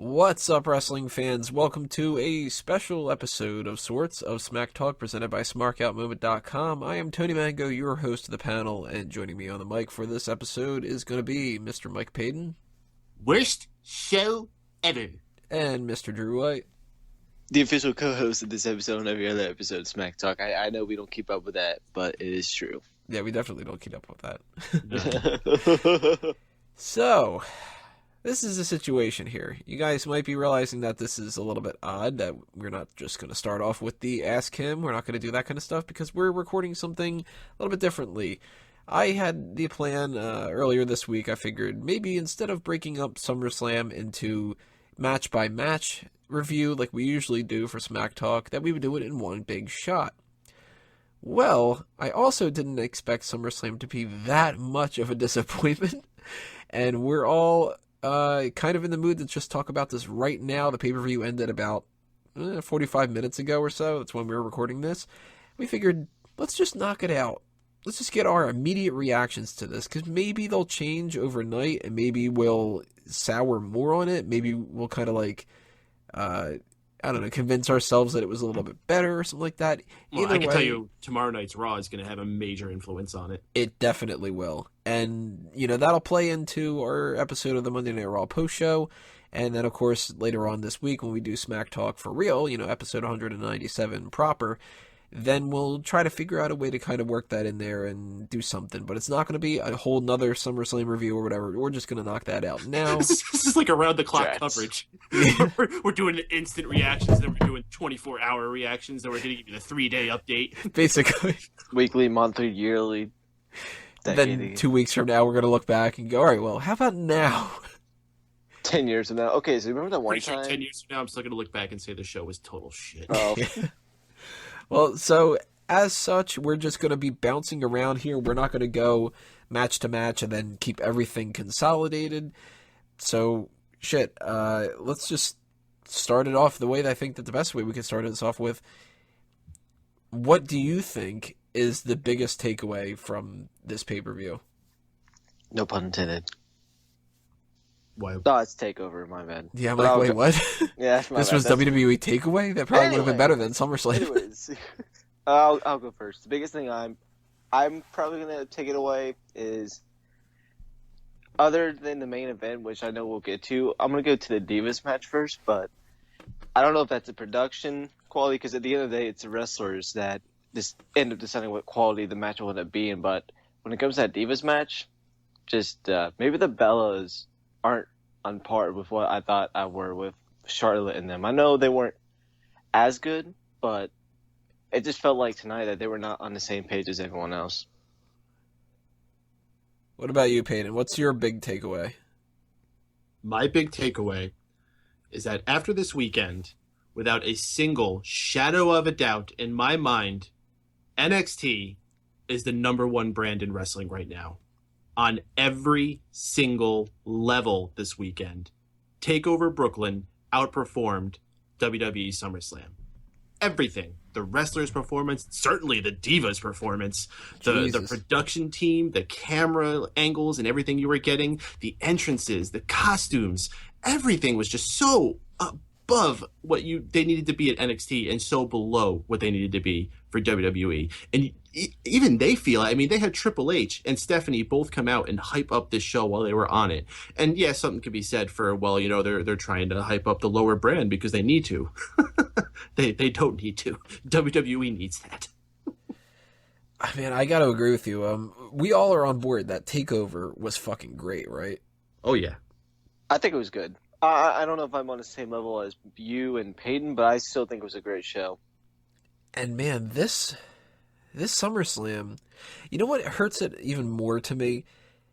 What's up, wrestling fans? Welcome to a special episode of sorts of Smack Talk presented by SmarkOutMoment.com. I am Tony Mango, your host of the panel, and joining me on the mic for this episode is going to be Mr. Mike Payton. Worst show ever. And Mr. Drew White. The official co-host of this episode and every other episode of Smack Talk. I know we don't keep up with that, but it is true. Yeah, we definitely don't keep up with that. So, this is the situation here. You guys might be realizing that this is a little bit odd, that we're not just going to start off with the Ask Him. We're not going to do that kind of stuff because we're recording something a little bit differently. I had the plan earlier this week. I figured maybe instead of breaking up SummerSlam into match-by-match review like we usually do for Smack Talk, that we would do it in one big shot. Well, I also didn't expect SummerSlam to be that much of a disappointment, and we're all kind of in the mood to just talk about this right now. The pay-per-view ended about 45 minutes ago or so. That's when we were recording this. We figured, let's just knock it out. Let's just get our immediate reactions to this, because maybe they'll change overnight, and maybe we'll sour more on it. Maybe we'll kind of like, I don't know, convince ourselves that it was a little bit better or something like that. Well, I can tell you tomorrow night's Raw is going to have a major influence on it. It definitely will. And, you know, that'll play into our episode of the Monday Night Raw post-show. And then, of course, later on this week when we do Smack Talk for real, you know, episode 197 proper, then we'll try to figure out a way to kind of work that in there and do something. But it's not going to be a whole nother SummerSlam review or whatever. We're just going to knock that out now. This is like around-the-clock coverage. We're doing instant reactions, then we're doing 24-hour reactions, then we're going to give you the 3-day update. Basically. Weekly, monthly, yearly. Then 2 weeks from now, we're going to look back and go, all right, well, how about now? 10 years from now. Okay, so remember that one Pretty time? sure 10 years from now, I'm still going to look back and say the show was total shit. Oh. Well, so as such, we're just going to be bouncing around here. We're not going to go match to match and then keep everything consolidated. So, let's just start it off the way that I think that the best way we can start this off with. What do you think is the biggest takeaway from this pay-per-view? No pun intended. Why? No, it's TakeOver, my bad. Yeah, I'm like, wait, what? Yeah, this was WWE Takeaway? That probably would have been better than SummerSlam. Anyways, I'll go first. The biggest thing I'm probably going to take it away is, other than the main event, which I know we'll get to, I'm going to go to the Divas match first, but I don't know if that's a production quality, because at the end of the day, it's the wrestlers that just end up deciding what quality the match will end up being. But when it comes to that Divas match, just maybe the Bellas aren't on par with what I thought I were with Charlotte and them. I know they weren't as good, but it just felt like tonight that they were not on the same page as everyone else. What about you, Peyton? What's your big takeaway? My big takeaway is that after this weekend, without a single shadow of a doubt in my mind, NXT is the number one brand in wrestling right now. On every single level this weekend. TakeOver Brooklyn outperformed WWE SummerSlam. Everything. The wrestlers' performance, certainly the Divas' performance, the production team, the camera angles and everything you were getting, the entrances, the costumes, everything was just so above what they needed to be at NXT and so below what they needed to be for WWE. And even they feel, I mean, they had Triple H and Stephanie both come out and hype up this show while they were on it. And yeah, something could be said for, well, you know, they're trying to hype up the lower brand because they need to. They don't need to. WWE needs that. I mean, I got to agree with you. We all are on board that TakeOver was fucking great, right? Oh, yeah. I think it was good. I don't know if I'm on the same level as you and Peyton, but I still think it was a great show. And man, this SummerSlam, you know what hurts it even more to me?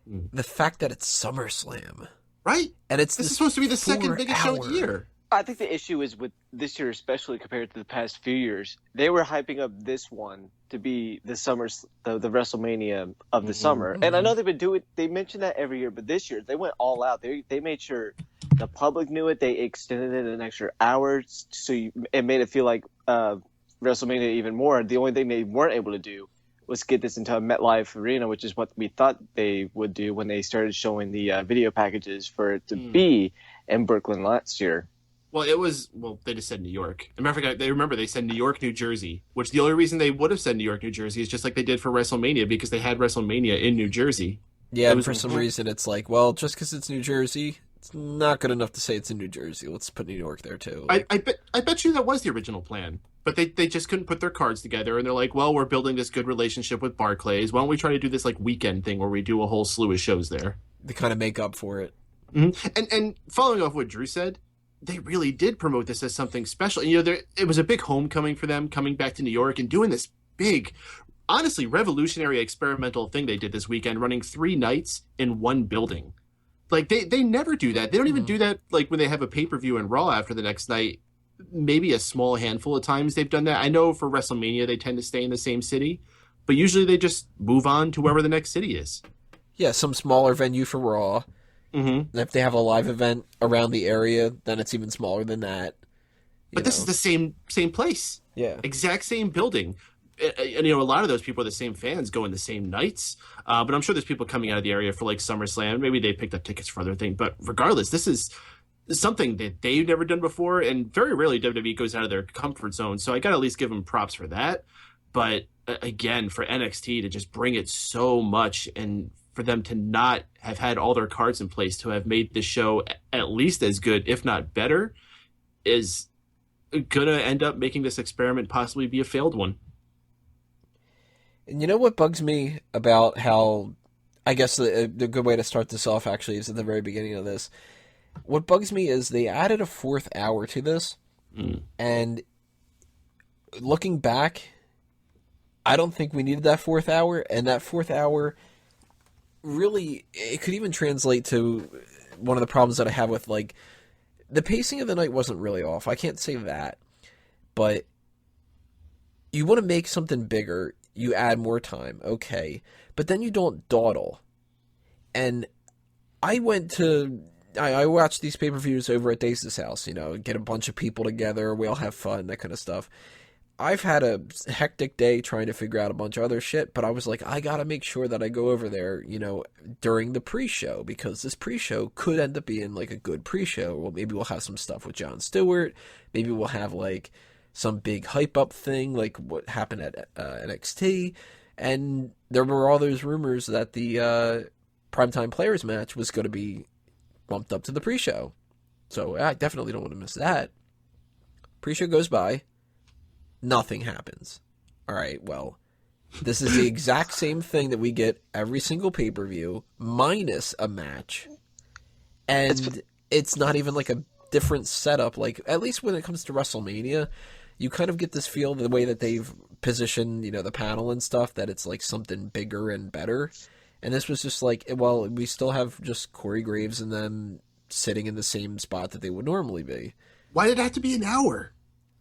The fact that it's SummerSlam. Right? And this is supposed to be the second biggest show of the year. I think the issue is with this year, especially compared to the past few years, they were hyping up this one to be the WrestleMania of the summer. And I know they've been doing, they mention that every year, but this year they went all out. They made sure the public knew it. They extended it an extra hour, so it made it feel like WrestleMania even more. The only thing they weren't able to do was get this into a MetLife Arena, which is what we thought they would do when they started showing the video packages for it to be in Brooklyn last year. Well, they just said New York. As a matter of fact, they said New York, New Jersey, which the only reason they would have said New York, New Jersey is just like they did for WrestleMania because they had WrestleMania in New Jersey. Yeah, and for some reason it's like, well, just because it's New Jersey, it's not good enough to say it's in New Jersey. Let's put New York there too. Like, I bet you that was the original plan, but they just couldn't put their cards together, and they're like, well, we're building this good relationship with Barclays. Why don't we try to do this like weekend thing where we do a whole slew of shows there? They kind of make up for it. Mm-hmm. And following off what Drew said, they really did promote this as something special. You know, it was a big homecoming for them coming back to New York and doing this big, honestly, revolutionary experimental thing they did this weekend, running 3 nights in one building. Like, they never do that. They don't even do that, like, when they have a pay-per-view and Raw after the next night. Maybe a small handful of times they've done that. I know for WrestleMania they tend to stay in the same city, but usually they just move on to wherever the next city is. Yeah, some smaller venue for Raw. Mm-hmm. And if they have a live event around the area, then it's even smaller than that. But this is the same place. Yeah. Exact same building. And, you know, a lot of those people are the same fans going the same nights. But I'm sure there's people coming out of the area for, like, SummerSlam. Maybe they picked up tickets for other things. But regardless, this is something that they've never done before. And very rarely WWE goes out of their comfort zone. So I got to at least give them props for that. But, again, for NXT to just bring it so much and for them to not have had all their cards in place to have made this show at least as good, if not better, is going to end up making this experiment possibly be a failed one. And you know what bugs me about how, I guess the good way to start this off actually is at the very beginning of this. What bugs me is they added a 4th hour to this, and looking back, I don't think we needed that 4th hour, and that 4th hour really, it could even translate to one of the problems that I have with, like, the pacing of the night wasn't really off. I can't say that. But you want to make something bigger, you add more time, okay. But then you don't dawdle. And I watched these pay-per-views over at Dace's house, you know, get a bunch of people together, we all have fun, that kind of stuff. I've had a hectic day trying to figure out a bunch of other shit, but I was like, I gotta make sure that I go over there, you know, during the pre-show, because this pre-show could end up being, like, a good pre-show. Well, maybe we'll have some stuff with Jon Stewart, maybe we'll have, like, some big hype-up thing, like what happened at NXT, and there were all those rumors that the Primetime Players match was going to be bumped up to the pre-show. So I definitely don't want to miss that. Pre-show goes by. Nothing happens. All right, well, this is the exact same thing that we get every single pay-per-view, minus a match. And it's not even like a different setup. Like, at least when it comes to WrestleMania, you kind of get this feel the way that they've positioned, you know, the panel and stuff, that it's like something bigger and better. And this was just like, well, we still have just Corey Graves and them sitting in the same spot that they would normally be. Why did it have to be an hour?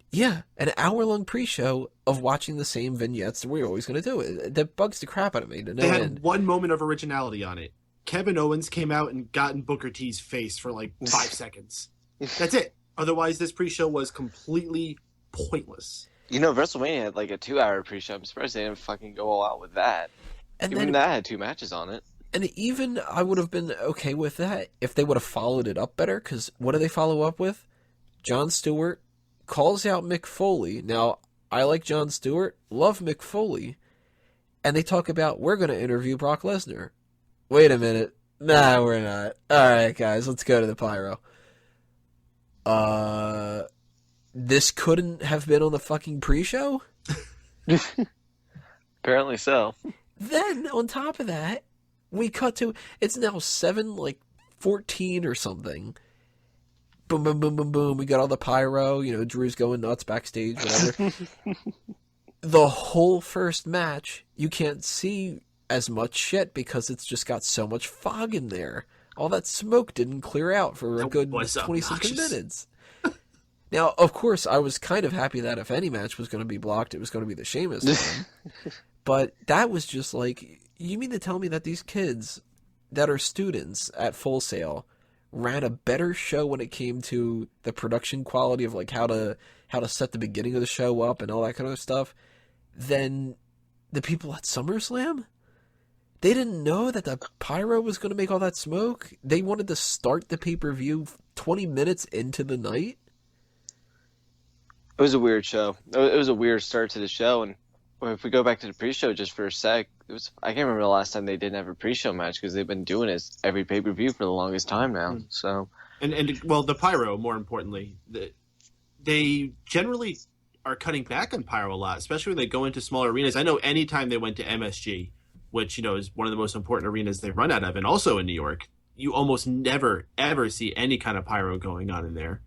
Yeah, an hour-long pre-show of watching the same vignettes that we're always going to do. That bugs the crap out of me. They had one moment of originality on it. Kevin Owens came out and got in Booker T's face for like 5 seconds. That's it. Otherwise, this pre-show was completely pointless. You know, WrestleMania had like a 2-hour pre-show. I'm surprised they didn't fucking go all out with that. And even that had 2 matches on it. And even I would have been okay with that if they would have followed it up better, because what do they follow up with? Jon Stewart calls out Mick Foley. Now, I like Jon Stewart, love Mick Foley, and they talk about, we're going to interview Brock Lesnar. Wait a minute. Nah, we're not. All right, guys, let's go to the pyro. This couldn't have been on the fucking pre-show? Apparently so. Then, on top of that, we cut to, it's now 7:14 or something. Boom, boom, boom, boom, boom. We got all the pyro. You know, Drew's going nuts backstage, whatever. The whole first match, you can't see as much shit because it's just got so much fog in there. All that smoke didn't clear out for a good 20-something minutes. Now, of course, I was kind of happy that if any match was going to be blocked, it was going to be the Sheamus one. But that was just like, you mean to tell me that these kids that are students at Full Sail ran a better show when it came to the production quality of like how to set the beginning of the show up and all that kind of stuff than the people at SummerSlam? They didn't know that the pyro was going to make all that smoke. They wanted to start the pay-per-view 20 minutes into the night. It was a weird show. It was a weird start to the show, and if we go back to the pre-show just for a sec, I can't remember the last time they didn't have a pre-show match because they've been doing this every pay-per-view for the longest time now. So, and well, the pyro, more importantly, they generally are cutting back on pyro a lot, especially when they go into smaller arenas. I know anytime they went to MSG, which is one of the most important arenas they run out of, and also in New York, you almost never ever see any kind of pyro going on in there,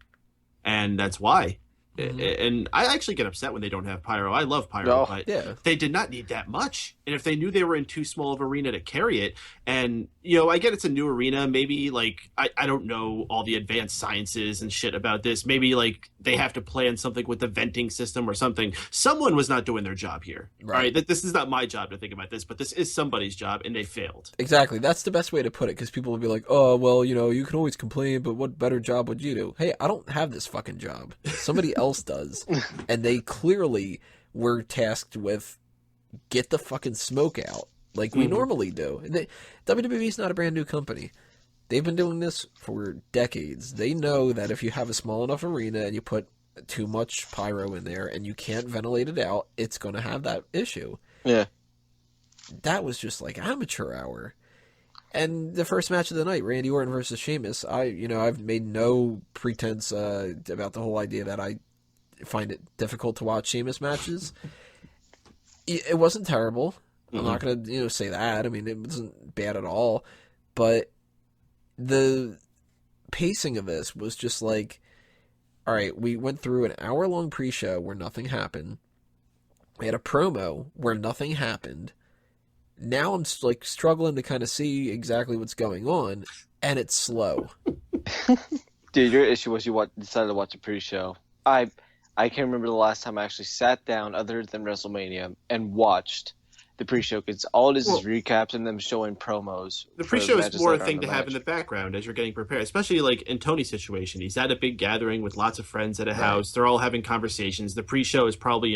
and that's why. And I actually get upset when they don't have pyro. I love pyro, but they did not need that much. And if they knew they were in too small of an arena to carry it, and, I get it's a new arena. Maybe, I don't know all the advanced sciences and shit about this. Maybe, they have to plan something with the venting system or something. Someone was not doing their job here. Right? This is not my job to think about this, but this is somebody's job, and they failed. Exactly. That's the best way to put it, because people will be like, oh, well, you can always complain, but what better job would you do? Hey, I don't have this fucking job. Somebody else does. And they clearly were tasked with get the fucking smoke out like we normally do. WWE's not a brand new company. They've been doing this for decades. They know that if you have a small enough arena and you put too much pyro in there and you can't ventilate it out, it's going to have that issue. Yeah. That was just like amateur hour. And the first match of the night, Randy Orton versus Sheamus, I've made no pretense about the whole idea that I find it difficult to watch Sheamus matches. It wasn't terrible. I'm not going to, say that. I mean, it wasn't bad at all. But the pacing of this was just like, all right, we went through an hour-long pre-show where nothing happened. We had a promo where nothing happened. Now I'm struggling to kind of see exactly what's going on, and it's slow. Dude, your issue was you decided to watch a pre-show. I can't remember the last time I actually sat down, other than WrestleMania, and watched the pre-show, because all it is recaps and them showing promos. The pre-show is more a thing to have in the background as you're getting prepared, especially in Tony's situation. He's at a big gathering with lots of friends at a house. They're all having conversations. The pre-show is probably,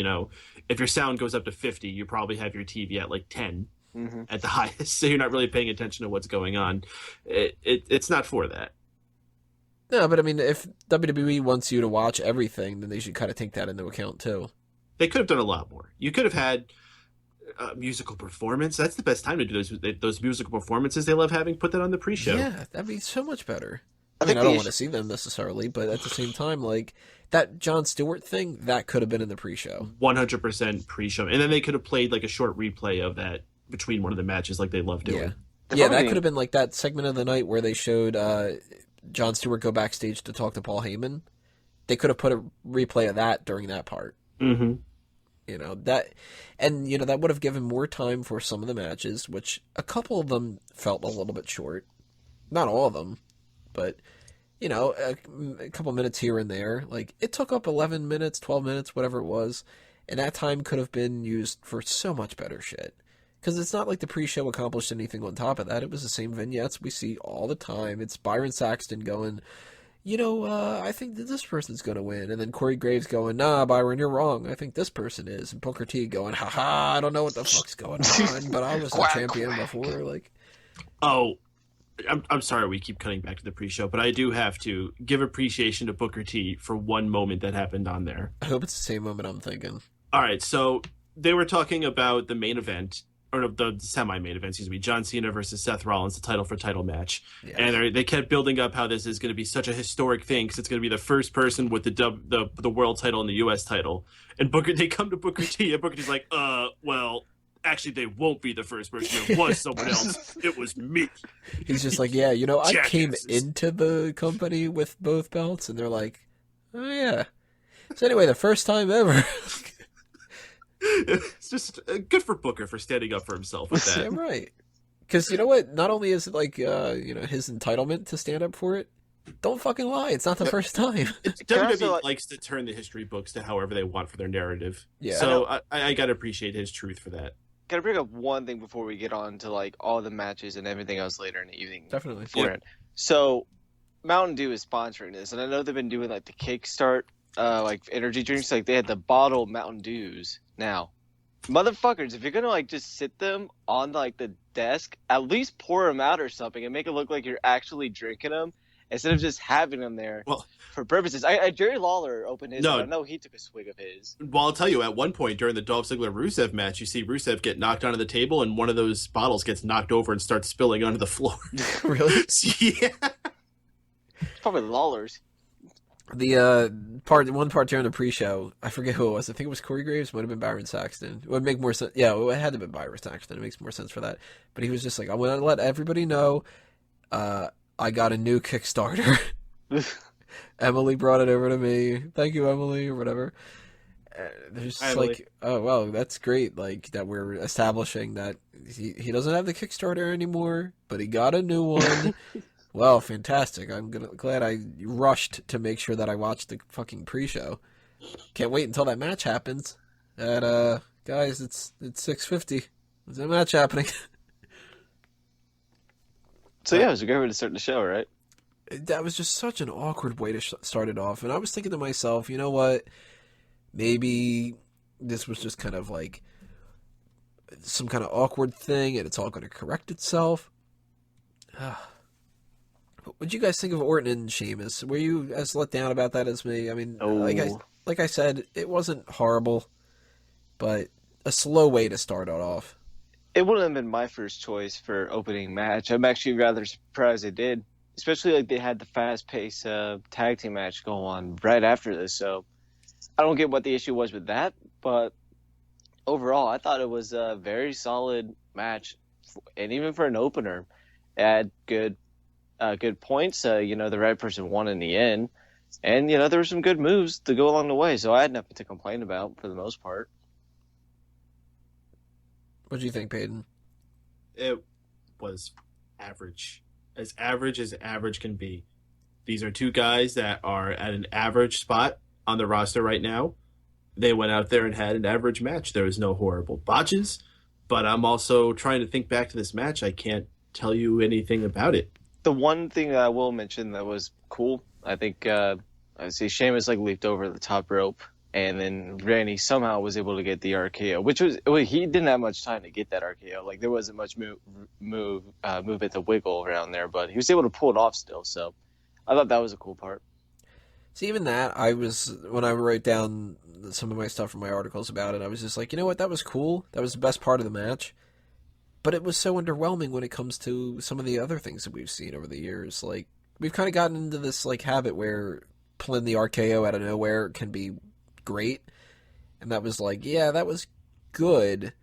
if your sound goes up to 50, you probably have your TV at 10 at the highest, so you're not really paying attention to what's going on. It's not for that. No, but I mean, if WWE wants you to watch everything, then they should kind of take that into account too. They could have done a lot more. You could have had a musical performance. That's the best time to do those musical performances they love having. Put that on the pre-show. Yeah, that'd be so much better. I don't want to see them necessarily, but at the same time, that Jon Stewart thing, that could have been in the pre-show. 100% pre-show. And then they could have played a short replay of that between one of the matches like they love doing. Yeah, that could have been that segment of the night where they showed Jon Stewart go backstage to talk to Paul Heyman. They could have put a replay of that during that part. Mm-hmm. That would have given more time for some of the matches, which a couple of them felt a little bit short. Not all of them, but, a couple minutes here and there. It took up 11 minutes, 12 minutes, whatever it was, and that time could have been used for so much better shit. Because it's not like the pre-show accomplished anything on top of that. It was the same vignettes we see all the time. It's Byron Saxton going, I think that this person's going to win. And then Corey Graves going, nah, Byron, you're wrong. I think this person is. And Booker T going, haha, I don't know what the fuck's going on, but I was the champion before. I'm sorry we keep cutting back to the pre-show, but I do have to give appreciation to Booker T for one moment that happened on there. I hope it's the same moment I'm thinking. All right, so they were talking about the main event, or the semi-main event, John Cena versus Seth Rollins, the title-for-title match. Yeah. And they kept building up how this is going to be such a historic thing because it's going to be the first person with the world title and the U.S. title. And they come to Booker T, and Booker T's like, well, actually, they won't be the first person. It was someone else. It was me. He's just like, yeah, I came into the company with both belts, and they're like, oh, yeah. So anyway, the first time ever. It's just good for Booker for standing up for himself with that. Yeah, right. Because you know what? Not only is it his entitlement to stand up for it, don't fucking lie. It's not the first time. WWE likes to turn the history books to however they want for their narrative. Yeah. So I got to appreciate his truth for that. Got to bring up one thing before we get on to all the matches and everything else later in the evening. Definitely. Yep. So Mountain Dew is sponsoring this, and I know they've been doing the Kickstart energy drinks. They had the bottled Mountain Dews. Now, motherfuckers, if you're gonna just sit them on the desk, at least pour them out or something and make it look like you're actually drinking them. instead of just having him there Well, for purposes. Jerry Lawler opened his. No. I know he took a swig of his. well, I'll tell you, at one point during the Dolph Ziggler Rusev match, you see Rusev get knocked onto the table, and one of those bottles gets knocked over and starts spilling onto the floor. Really? Yeah. Probably Lawler's. The one part during the pre-show, I forget who it was. I think it was Corey Graves. Might have been Byron Saxton. It would make more sense. Yeah, it had to have been Byron Saxton. It makes more sense for that. But he was just like, I want to let everybody know, I got a new Kickstarter. Emily brought it over to me. Thank you, Emily, or whatever. There's just like, oh wow, that's great. Like that we're establishing that he doesn't have the Kickstarter anymore, but he got a new one. Well, fantastic. I'm glad I rushed to make sure that I watched the fucking pre-show. Can't wait until that match happens. Guys, it's 6:50. Is that match happening? So yeah, it was a great way to start the show, right? That was just such an awkward way to start it off. And I was thinking to myself, you know what? Maybe this was just kind of like some kind of awkward thing and it's all going to correct itself. What'd you guys think of Orton and Sheamus? Were you as let down about that as me? I mean, like I said, it wasn't horrible, but a slow way to start it off. It wouldn't have been my first choice for opening match. I'm actually rather surprised they did, especially like they had the fast-paced tag team match go on right after this. So I don't get what the issue was with that, but overall, I thought it was a very solid match, and even for an opener, it had good points. The right person won in the end, and there were some good moves to go along the way. So I had nothing to complain about for the most part. What do you think, Peyton? It was average as average can be. These are two guys that are at an average spot on the roster right now. They went out there and had an average match. There was no horrible botches, but I'm also trying to think back to this match. I can't tell you anything about it. The one thing that I will mention that was cool, I think, I see Sheamus leaped over the top rope, and then Randy somehow was able to get the RKO, which was, he didn't have much time to get that RKO. There wasn't much movement to wiggle around there, but he was able to pull it off still. So I thought that was a cool part. See, even that, when I wrote down some of my stuff from my articles about it, I was just like, you know what, that was cool. That was the best part of the match. But it was so underwhelming when it comes to some of the other things that we've seen over the years. We've kind of gotten into this, habit where pulling the RKO out of nowhere can be great. And that was yeah, that was good,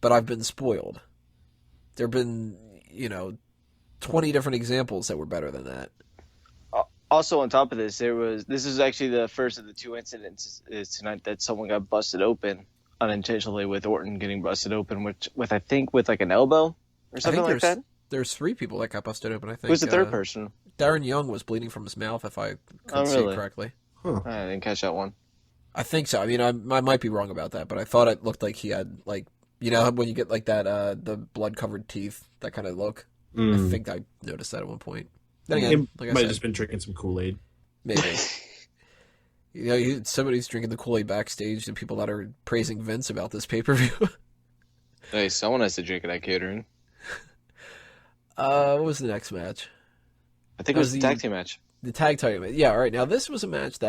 but I've been spoiled. There have been, 20 different examples that were better than that. Also, on top of this, this is actually the first of the two incidents tonight that someone got busted open unintentionally, with Orton getting busted open, with an elbow or something like that. There's 3 people that got busted open, I think. Who's the third person? Darren Young was bleeding from his mouth, if I could see it correctly. Huh. I didn't catch that one. I think so. I mean, I might be wrong about that, but I thought it looked like he had, when you get that, the blood-covered teeth, that kind of look. I think I noticed that at one point. Then again, he might have just been drinking some Kool-Aid. Maybe. Somebody's drinking the Kool-Aid backstage, the people that are praising Vince about this pay-per-view. Hey, someone has to drink at that catering. What was the next match? I think it was the tag team match. The tag team match. Yeah, all right. Now, this was a match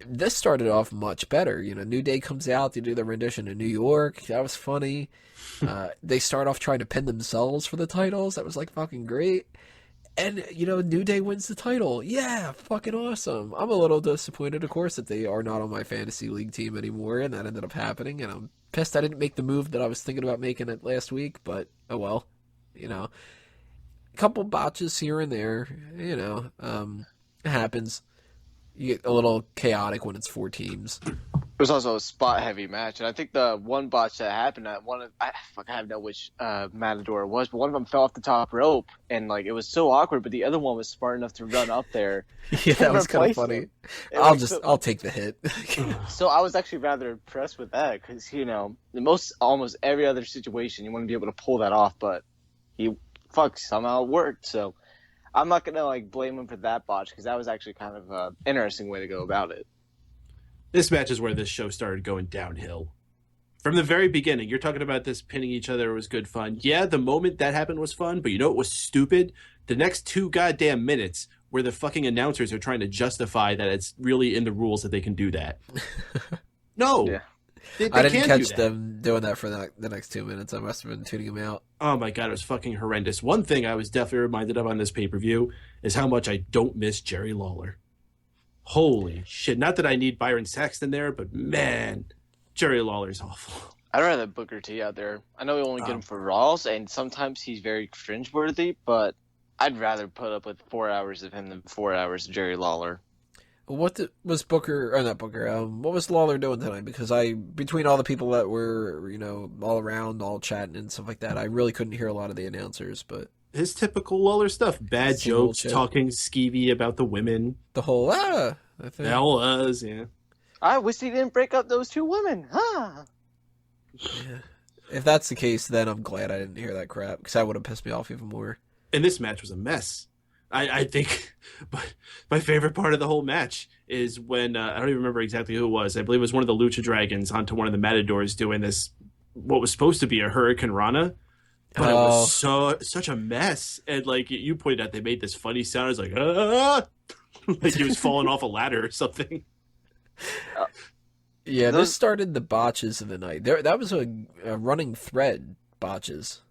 this started off much better. New Day comes out, they do their rendition in New York. That was funny. They start off trying to pin themselves for the titles. That was, fucking great. And, New Day wins the title. Yeah, fucking awesome. I'm a little disappointed, of course, that they are not on my fantasy league team anymore, and that ended up happening. And I'm pissed I didn't make the move that I was thinking about making it last week, but oh well. A couple botches here and there, it happens. You get a little chaotic when it's 4 teams. It was also a spot-heavy match, and I think the one botch that happened, I have no which Matador it was, but one of them fell off the top rope, and it was so awkward. But the other one was smart enough to run up there. Yeah, that was kind of funny. I'll take the hit. So I was actually rather impressed with that because almost every other situation you want to be able to pull that off, but somehow it worked. So I'm not gonna blame him for that botch because that was actually kind of an interesting way to go about it. This match is where this show started going downhill. From the very beginning, you're talking about this pinning each other was good fun. Yeah, the moment that happened was fun, but it was stupid? The next 2 goddamn minutes where the fucking announcers are trying to justify that it's really in the rules that they can do that. No. Yeah. They I didn't can't catch do that. them doing that for the next 2 minutes. I must have been tuning them out. Oh my god, it was fucking horrendous. One thing I was definitely reminded of on this pay-per-view is how much I don't miss Jerry Lawler. Holy shit. Not that I need Byron Saxton there, but man, Jerry Lawler's awful. I'd rather Booker T out there. I know we only get him for Raws, and sometimes he's very cringeworthy, but I'd rather put up with 4 hours of him than 4 hours of Jerry Lawler. What was Booker, or not Booker, what was Lawler doing tonight? Because between all the people that were, all around, all chatting and stuff like that, I really couldn't hear a lot of the announcers, but... His typical Lawler stuff. Bad jokes, talking skeevy about the women. The whole, I think. That was, yeah. I wish he didn't break up those two women, huh? Yeah. If that's the case, then I'm glad I didn't hear that crap, because that would have pissed me off even more. And this match was a mess. I think my favorite part of the whole match is when, I don't even remember exactly who it was. I believe it was one of the Lucha Dragons onto one of the Matadors doing this, what was supposed to be a Hurricane Rana. But it was such a mess. And like you pointed out, they made this funny sound. It was like, ah! Like he was falling off a ladder or something. Yeah, this started the botches of the night. That was a running thread, botches.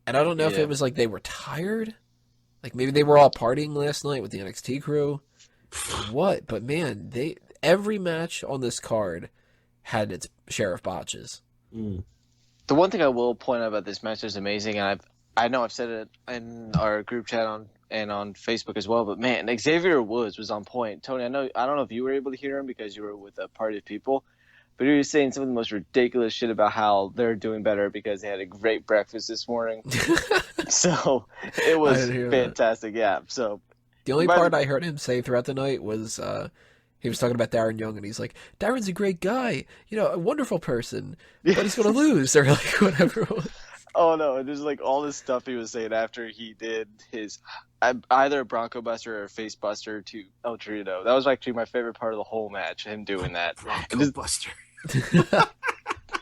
And I don't know if it was like they were tired. Like maybe they were all partying last night with the NXT crew. What? But man, every match on this card had its share of botches. Mm. The one thing I will point out about this match is amazing, and I know I've said it in our group chat and on Facebook as well, but man, Xavier Woods was on point. Tony, I don't know if you were able to hear him because you were with a party of people, but he was saying some of the most ridiculous shit about how they're doing better because they had a great breakfast this morning. So it was fantastic. Yeah. So the only part I heard him say throughout the night was he was talking about Darren Young, and he's like, Darren's a great guy, a wonderful person, but he's going to lose, or like whatever it was. Oh, no, there's like all this stuff he was saying after he did his either a Bronco Buster or a Face Buster to El Torito. That was actually my favorite part of the whole match, him doing that. Bronco Buster.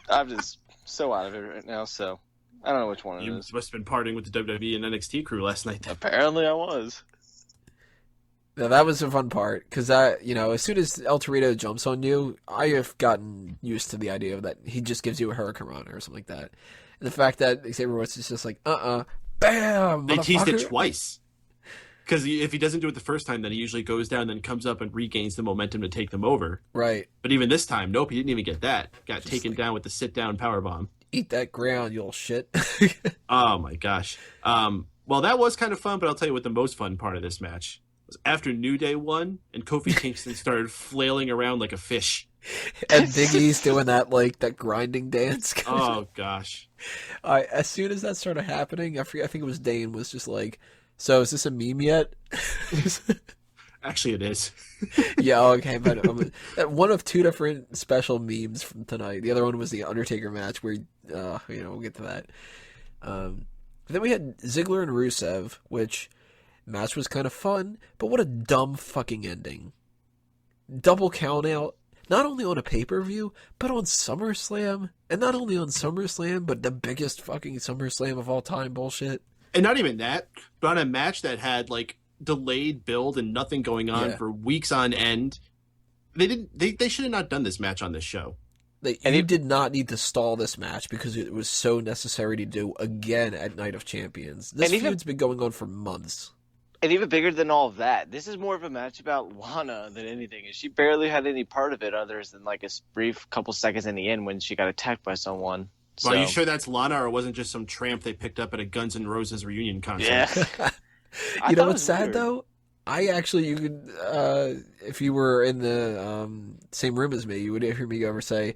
I'm just so out of it right now, so I don't know which one it is. You must have been partying with the WWE and NXT crew last night. Apparently I was. Now, that was a fun part, because as soon as El Torito jumps on you, I have gotten used to the idea of that he just gives you a Hurricane Rana or something like that. And the fact that Xavier Woods is just like, bam, they teased it twice. Because if he doesn't do it the first time, then he usually goes down and then comes up and regains the momentum to take them over. Right. But even this time, nope, he didn't even get that. Got just taken down with the sit-down powerbomb. Eat that ground, you little shit. Oh, my gosh. Well, that was kind of fun, but I'll tell you what the most fun part of this match was after New Day won and Kofi Kingston started flailing around like a fish. And Big E's doing that grinding dance. Oh, gosh. As soon as that started happening, I think it was Dane was just like, so is this a meme yet? Actually, it is. Yeah, okay, but one of two different special memes from tonight. The other one was the Undertaker match where, we'll get to that. Then we had Ziggler and Rusev, which match was kind of fun, but what a dumb fucking ending. Double count out. Not only on a pay-per-view, but on SummerSlam. And not only on SummerSlam, but the biggest fucking SummerSlam of all time bullshit. And not even that, but on a match that had, delayed build and nothing going on for weeks on end. They should have not done this match on this show. You did not need to stall this match because it was so necessary to do again at Night of Champions. This feud's been going on for months. And even bigger than all of that, this is more of a match about Lana than anything. She barely had any part of it other than a brief couple seconds in the end when she got attacked by someone. So. Well, are you sure that's Lana or wasn't just some tramp they picked up at a Guns N' Roses reunion concert? Yeah. You know what's sad, though? You could, if you were in the same room as me, you would hear me over say,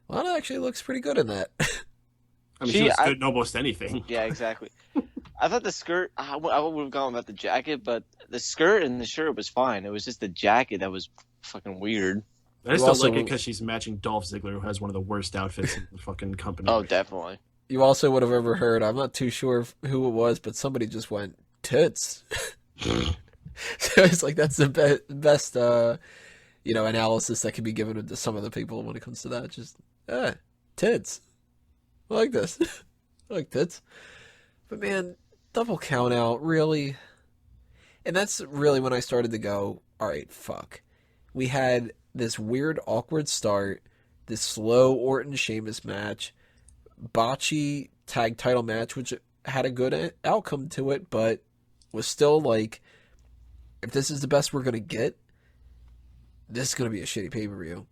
Lana actually looks pretty good in that. I mean, she looks good in almost anything. Yeah, exactly. I thought the skirt, I would have gone about the jacket, but the skirt and the shirt was fine. It was just the jacket that was fucking weird. I just don't like it because she's matching Dolph Ziggler, who has one of the worst outfits in the fucking company. Oh, definitely. You also would have overheard, I'm not too sure who it was, but somebody just went, tits. So it's like that's the best, analysis that can be given to some of the people when it comes to that. Just, tits. I like this. I like tits. But man, double count out, really? And that's really when I started to go, all right, fuck. We had this weird, awkward start, this slow Orton Sheamus match, botchy tag title match, which had a good outcome to it, but was still like, if this is the best we're going to get, this is going to be a shitty pay-per-view.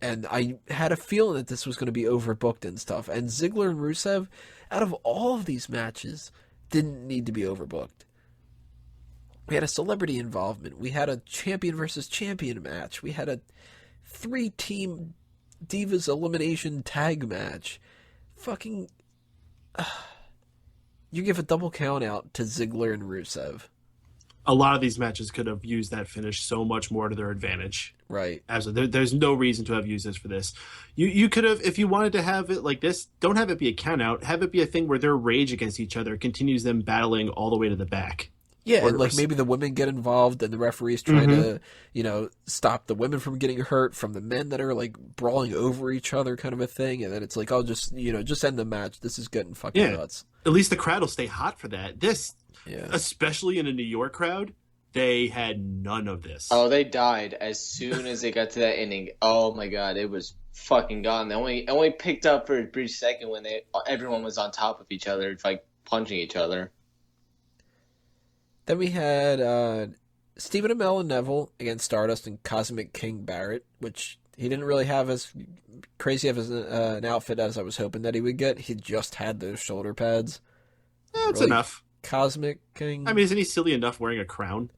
And I had a feeling that this was going to be overbooked and stuff. And Ziggler and Rusev, out of all of these matches, didn't need to be overbooked. We had a celebrity involvement. We had a champion versus champion match. We had a 3-team Divas Elimination tag match. Fucking... you give a double count out to Ziggler and Rusev. A lot of these matches could have used that finish so much more to their advantage. Right. Absolutely. There's no reason to have used this for this. You could have, if you wanted to have it like this, don't have it be a count out. Have it be a thing where their rage against each other continues them battling all the way to the back. Yeah, and like maybe the women get involved and the referees trying to, stop the women from getting hurt from the men that are like brawling over each other kind of a thing. And then it's like, oh, just end the match. This is getting fucking nuts. At least the crowd will stay hot for that. Especially in a New York crowd, they had none of this. Oh, they died as soon as they got to that inning. Oh my god, it was fucking gone. They only picked up for a brief second when everyone was on top of each other, like punching each other. Then we had Stephen Amell and Neville against Stardust and Cosmic King Barrett, which he didn't really have as crazy of an outfit as I was hoping that he would get. He just had those shoulder pads. That's enough. Cosmic King. I mean, isn't he silly enough wearing a crown?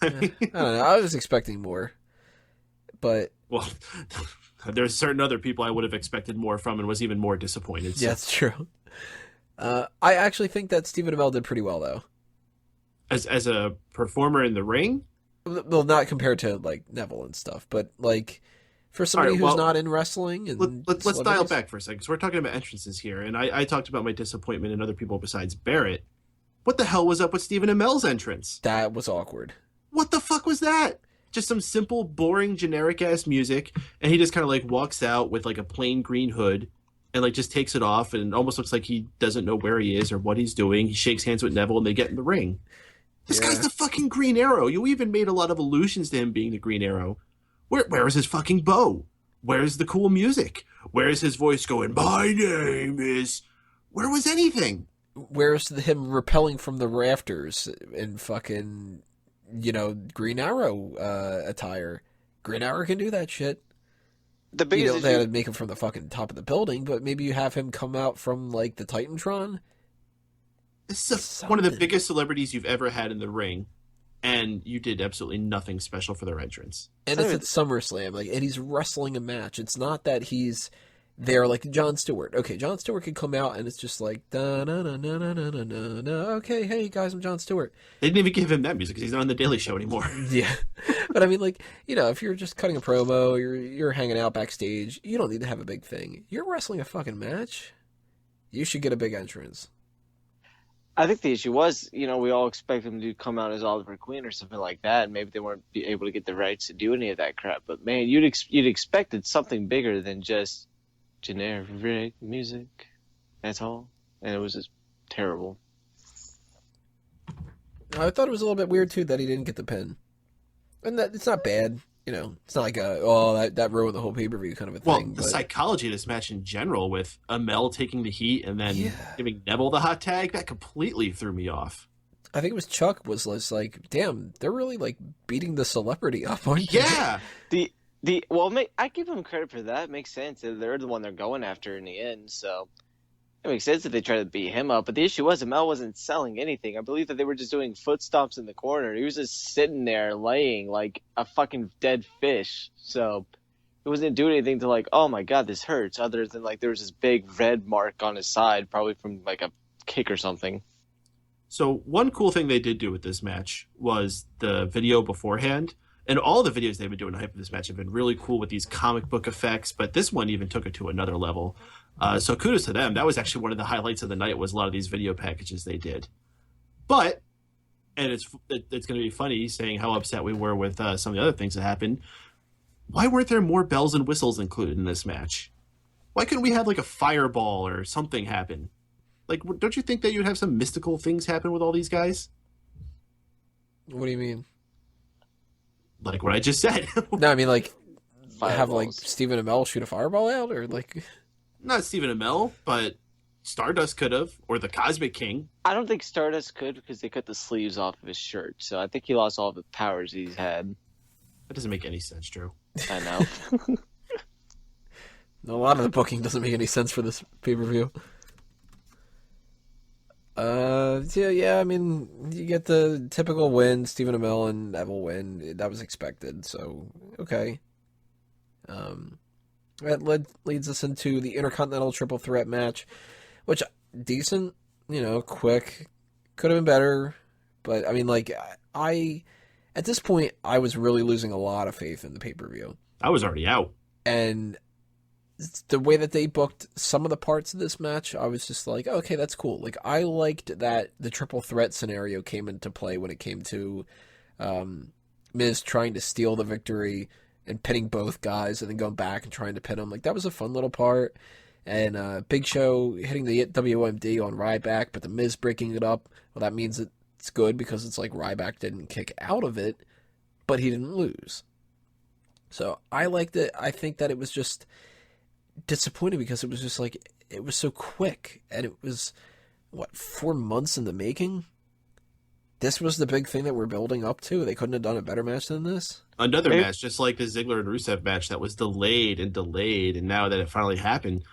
I don't know. I was expecting more. But... well, there's certain other people I would have expected more from and was even more disappointed. So. Yeah, that's true. I actually think that Stephen Amell did pretty well, though. As a performer in the ring? Well, not compared to, like, Neville and stuff, but, like, for somebody who's not in wrestling and let's dial back for a second. So we're talking about entrances here, and I talked about my disappointment in other people besides Barrett. What the hell was up with Stephen Amell's entrance? That was awkward. What the fuck was that? Just some simple, boring, generic-ass music, and he just kind of, like, walks out with, like, a plain green hood, and, like, just takes it off, and it almost looks like he doesn't know where he is or what he's doing. He shakes hands with Neville, and they get in the ring. This guy's the fucking Green Arrow. You even made a lot of allusions to him being the Green Arrow. Where is his fucking bow? Where's the cool music? Where's his voice going, my name is... Where was anything? Where's him rappelling from the rafters in fucking, Green Arrow attire? Green Arrow can do that shit. The biggest they had to make him from the fucking top of the building, but maybe you have him come out from, like, the Titantron? This is one of the biggest celebrities you've ever had in the ring, and you did absolutely nothing special for their entrance. And it's at SummerSlam, and he's wrestling a match. It's not that he's there like Jon Stewart. Okay, Jon Stewart could come out, and it's just like, da-na-na-na-na-na-na-na. Okay, hey, guys, I'm Jon Stewart. They didn't even give him that music because he's not on The Daily Show anymore. Yeah. But, I mean, if you're just cutting a promo, you're hanging out backstage, you don't need to have a big thing. You're wrestling a fucking match, you should get a big entrance. I think the issue was, we all expect him to come out as Oliver Queen or something like that. Maybe they weren't able to get the rights to do any of that crap. But man, you'd expected something bigger than just generic music. That's all, and it was just terrible. I thought it was a little bit weird too that he didn't get the pin, and that it's not bad. It's not like that ruined the whole pay-per-view kind of a thing. Well, the psychology of this match in general with Amell taking the heat and then giving Neville the hot tag, that completely threw me off. I think it was Chuck was like, damn, they're really like beating the celebrity up, aren't they? Yeah. I give them credit for that. It makes sense. They're the one they're going after in the end, so it makes sense that they try to beat him up. But the issue was Amell wasn't selling anything. I believe that they were just doing foot stomps in the corner. He was just sitting there laying like a fucking dead fish. So it wasn't doing anything to like, oh my god, this hurts, other than like there was this big red mark on his side, probably from like a kick or something. So one cool thing they did do with this match was the video beforehand. And all the videos they've been doing to hype this match have been really cool with these comic book effects, but this one even took it to another level. So kudos to them. That was actually one of the highlights of the night, was a lot of these video packages they did. But, and it's going to be funny saying how upset we were with some of the other things that happened. Why weren't there more bells and whistles included in this match? Why couldn't we have like a fireball or something happen? Like, don't you think that you'd have some mystical things happen with all these guys? What do you mean? Like what I just said. No, I mean like have like Fireballs. Stephen Amell shoot a fireball out, or like Not Stephen Amell, but Stardust could have, or the Cosmic King. I don't think Stardust could because they cut the sleeves off of his shirt. So I think he lost all the powers he's had. That doesn't make any sense, Drew. I know. a lot of the booking doesn't make any sense for this pay-per-view. Yeah. I mean, you get the typical win. Stephen Amell and Neville win. That was expected. So okay. That leads us into the Intercontinental Triple Threat match, which decent. Quick. Could have been better, but I mean, like at this point, I was really losing a lot of faith in the pay-per-view. I was already out. And the way that they booked some of the parts of this match, I was just like, okay, that's cool. Like, I liked that the triple threat scenario came into play when it came to Miz trying to steal the victory and pinning both guys and then going back and trying to pin them. Like, that was a fun little part. And Big Show hitting the WMD on Ryback, but the Miz breaking it up. Well, that means it's good because it's like Ryback didn't kick out of it, but he didn't lose. So I liked it. I think that it was just disappointing because it was just like, it was so quick, and it was, 4 months in the making? This was the big thing that we're building up to? They couldn't have done a better match than this? Another match, just like the Ziggler and Rusev match that was delayed, and now that it finally happened,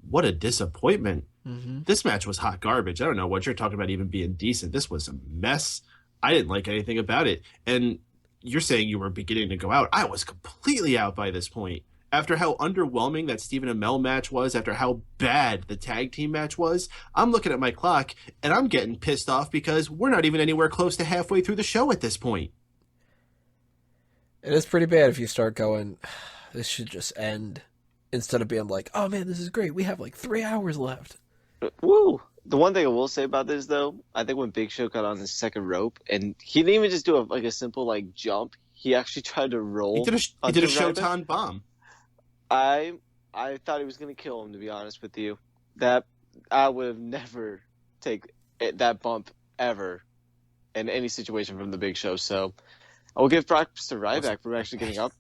what a disappointment. Mm-hmm. This match was hot garbage. I don't know what you're talking about even being decent. This was a mess. I didn't like anything about it. And you're saying you were beginning to go out. I was completely out by this point. After how underwhelming that Stephen Amell match was, after how bad the tag team match was, I'm looking at my clock and I'm getting pissed off because we're not even anywhere close to halfway through the show at this point. It is pretty bad if you start going, this should just end, instead of being like, oh man, this is great. We have like 3 hours left. Woo! The one thing I will say about this, though, I think when Big Show got on the second rope, and he didn't even just do a simple jump, he actually tried to roll. He did a Shotan bomb. I thought he was going to kill him, to be honest with you. That I would have never take that bump ever in any situation from the Big Show. So I will give props to Ryback for actually getting up.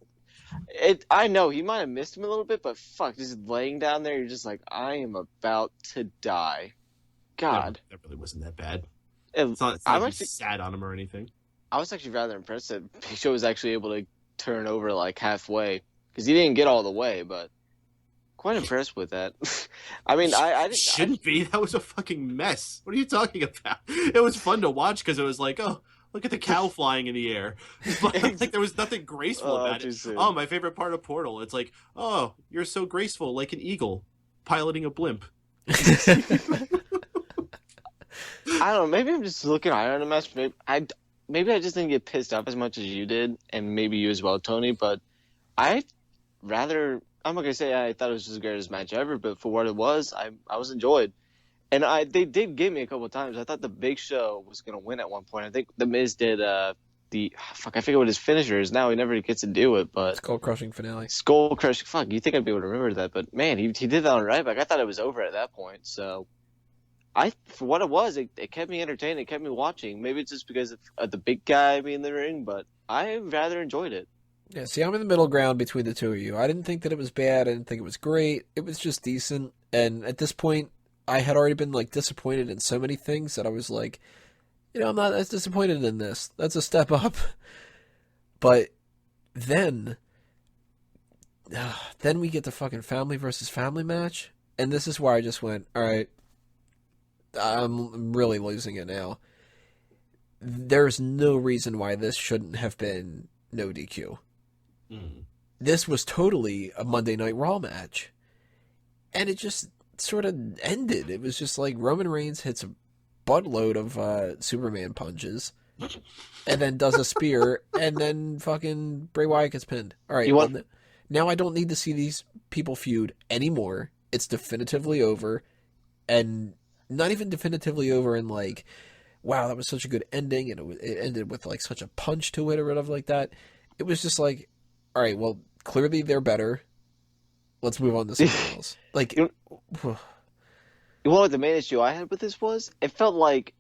I know he might have missed him a little bit, but fuck, just laying down there, you're just like, I am about to die. God, that really wasn't that bad. It's not like he sat on him or anything. I was actually rather impressed that Big Show was actually able to turn over halfway, because he didn't get all the way, but quite impressed with that. I mean, I shouldn't be. That was a fucking mess. What are you talking about? It was fun to watch because it was like, oh, look at the cow flying in the air. Like there was nothing graceful about it. Oh, my favorite part of Portal. It's like, oh, you're so graceful, like an eagle piloting a blimp. I don't know. Maybe I'm just looking higher on the match. Maybe I just didn't get pissed off as much as you did, and maybe you as well, Tony. But I'm not gonna say I thought it was just the greatest match ever, but for what it was, I was enjoyed. And they did give me a couple of times. I thought the Big Show was gonna win at one point. I think the Miz did I forget what his finisher is now. He never gets to do it, but Skull crushing finale. Skull crushing. Fuck, you think I'd be able to remember that? But man, he did that on Ryback. I thought it was over at that point. So for what it was, it kept me entertained. It kept me watching. Maybe it's just because of the big guy being in the ring, but I rather enjoyed it. Yeah, see, I'm in the middle ground between the two of you. I didn't think that it was bad. I didn't think it was great. It was just decent. And at this point, I had already been disappointed in so many things that I was like, I'm not as disappointed in this. That's a step up. But then we get the fucking family versus family match. And this is where I just went, all right, I'm really losing it now. There's no reason why this shouldn't have been no DQ. Mm. This was totally a Monday Night Raw match. And it just sort of ended. It was just like Roman Reigns hits a buttload of Superman punches and then does a spear, and then fucking Bray Wyatt gets pinned. All right, now I don't need to see these people feud anymore. It's definitively over, and not even definitively over in wow, that was such a good ending, and it ended with such a punch to it or whatever like that. It was just like, all right, well, clearly they're better. Let's move on to something else. Well, the main issue I had with this was it felt like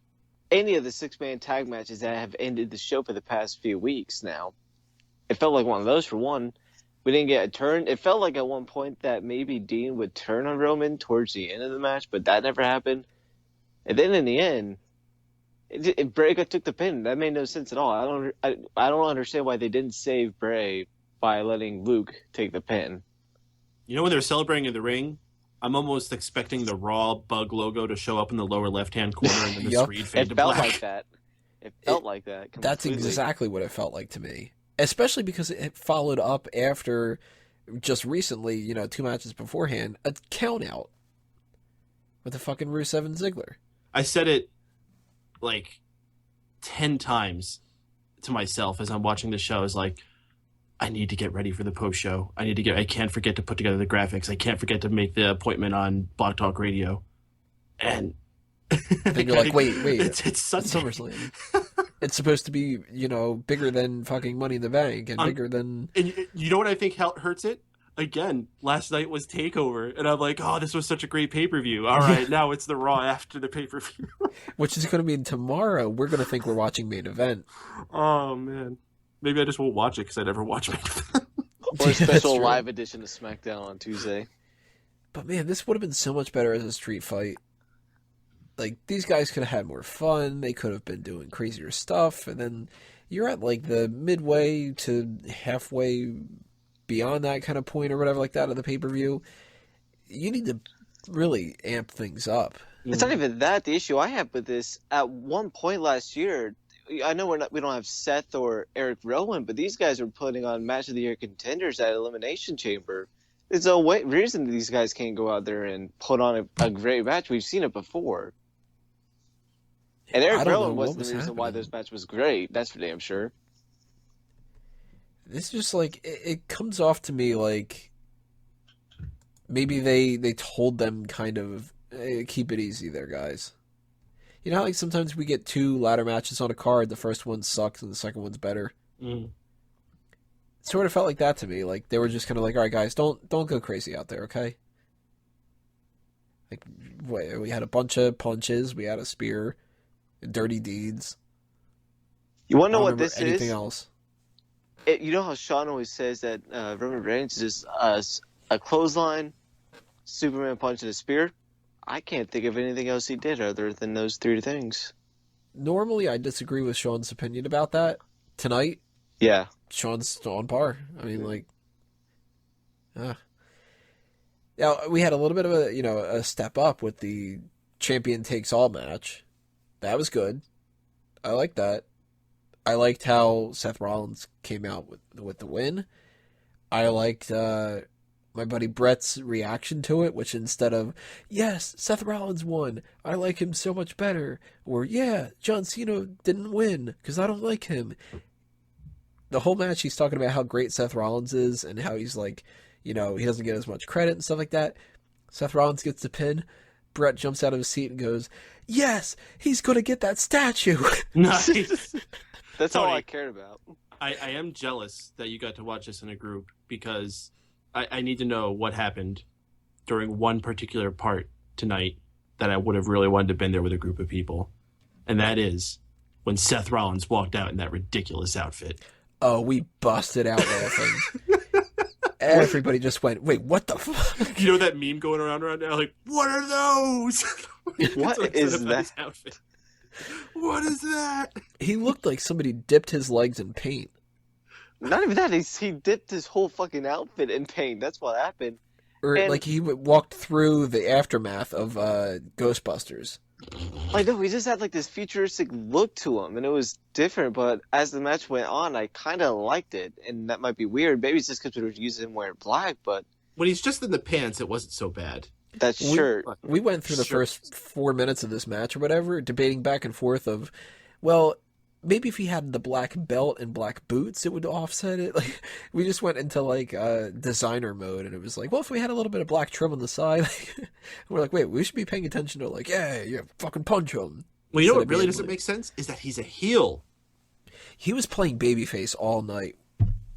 any of the 6-man tag matches that have ended the show for the past few weeks now. It felt like one of those for one. We didn't get a turn. It felt like at one point that maybe Dean would turn on Roman towards the end of the match, but that never happened. And then in the end, Bray took the pin. That made no sense at all. I don't understand why they didn't save Bray by letting Luke take the pin. You know when they're celebrating in the ring, I'm almost expecting the Raw bug logo to show up in the lower left-hand corner and then the Yep. screen fade It to felt black. like that. It felt like that. That's completely. exactly what it felt like to me. Especially because it followed up after just recently, 2 matches beforehand, a count out with the fucking Rusev and Ziggler. I said it like 10 times to myself as I'm watching the show. Is like, I need to get ready for the post show. I can't forget to put together the graphics. I can't forget to make the appointment on Blog Talk Radio. And Then you're like, wait, it's Sunday. SummerSlam. It's supposed to be, bigger than fucking Money in the Bank and bigger than... And you know what I think hurts it? Again, last night was TakeOver, and I'm like, oh, this was such a great pay-per-view. All right, now it's the Raw after the pay-per-view. Which is going to mean tomorrow we're going to think we're watching main event. Oh, man. Maybe I just won't watch it because I never watch main event. Or a special That's true. live edition of SmackDown on Tuesday. But man, this would have been so much better as a street fight. Like, these guys could have had more fun. They could have been doing crazier stuff. And then you're at, like, the midway to halfway beyond that kind of point or whatever like that of the pay-per-view. You need to really amp things up. It's not even that. The issue I have with this, at one point last year, I know we don't have Seth or Eric Rowan, but these guys are putting on Match of the Year contenders at Elimination Chamber. There's no reason that these guys can't go out there and put on a great match. We've seen it before. And I Eric don't know Rowan what wasn't was the reason why happening. this match was great. That's for damn sure. It's just like, it comes off to me like maybe they told them kind of, keep it easy there, guys. You know how like sometimes we get 2 ladder matches on a card, the first one sucks and the second one's better? Mm. It sort of felt like that to me. Like they were just kind of like, all right, guys, don't go crazy out there, okay? Like, we had a bunch of punches, we had a spear, dirty deeds. You want to I know don't what this remember anything is? else. You know how Sean always says that Roman Reigns is a clothesline, Superman punch, and a spear? I can't think of anything else he did other than those 3 things. Normally, I disagree with Sean's opinion about that. Tonight, Yeah. Sean's on par. I mean, like, now we had a little bit of a step up with the champion takes all match. That was good. I liked that. I liked how Seth Rollins came out with the win. I liked my buddy Brett's reaction to it, which instead of, yes, Seth Rollins won, I like him so much better, or yeah, John Cena didn't win because I don't like him. The whole match he's talking about how great Seth Rollins is and how he's like, he doesn't get as much credit and stuff like that. Seth Rollins gets the pin. Brett jumps out of his seat and goes, yes, he's going to get that statue. Nice. That's all Tony. I cared about. I am jealous that you got to watch this in a group because I need to know what happened during one particular part tonight that I would have really wanted to have been there with a group of people. And that is when Seth Rollins walked out in that ridiculous outfit. Oh, we busted out laughing. Everybody just went, wait, what the fuck? You know that meme going around right now? Like, what are those? What That's is said about that? his outfit. What is that? He looked like somebody dipped his legs in paint. Not even that. He dipped his whole fucking outfit in paint. That's what happened. Or And- like he walked through the aftermath of Ghostbusters. I know, he just had like this futuristic look to him, and it was different, but as the match went on, I kind of liked it, and that might be weird. Maybe it's just because we were using him wearing black, but When he's just in the pants, it wasn't so bad. that shirt. We went through the Sure. first 4 minutes of this match or whatever, debating back and forth of, well, maybe if he had the black belt and black boots, it would offset it. Like, we just went into like designer mode, and it was like, well, if we had a little bit of black trim on the side, we're like, wait, we should be paying attention to like, yeah, fucking punch him. Well, you know Instead what of really being doesn't like- make sense? Is that he's a heel. He was playing babyface all night.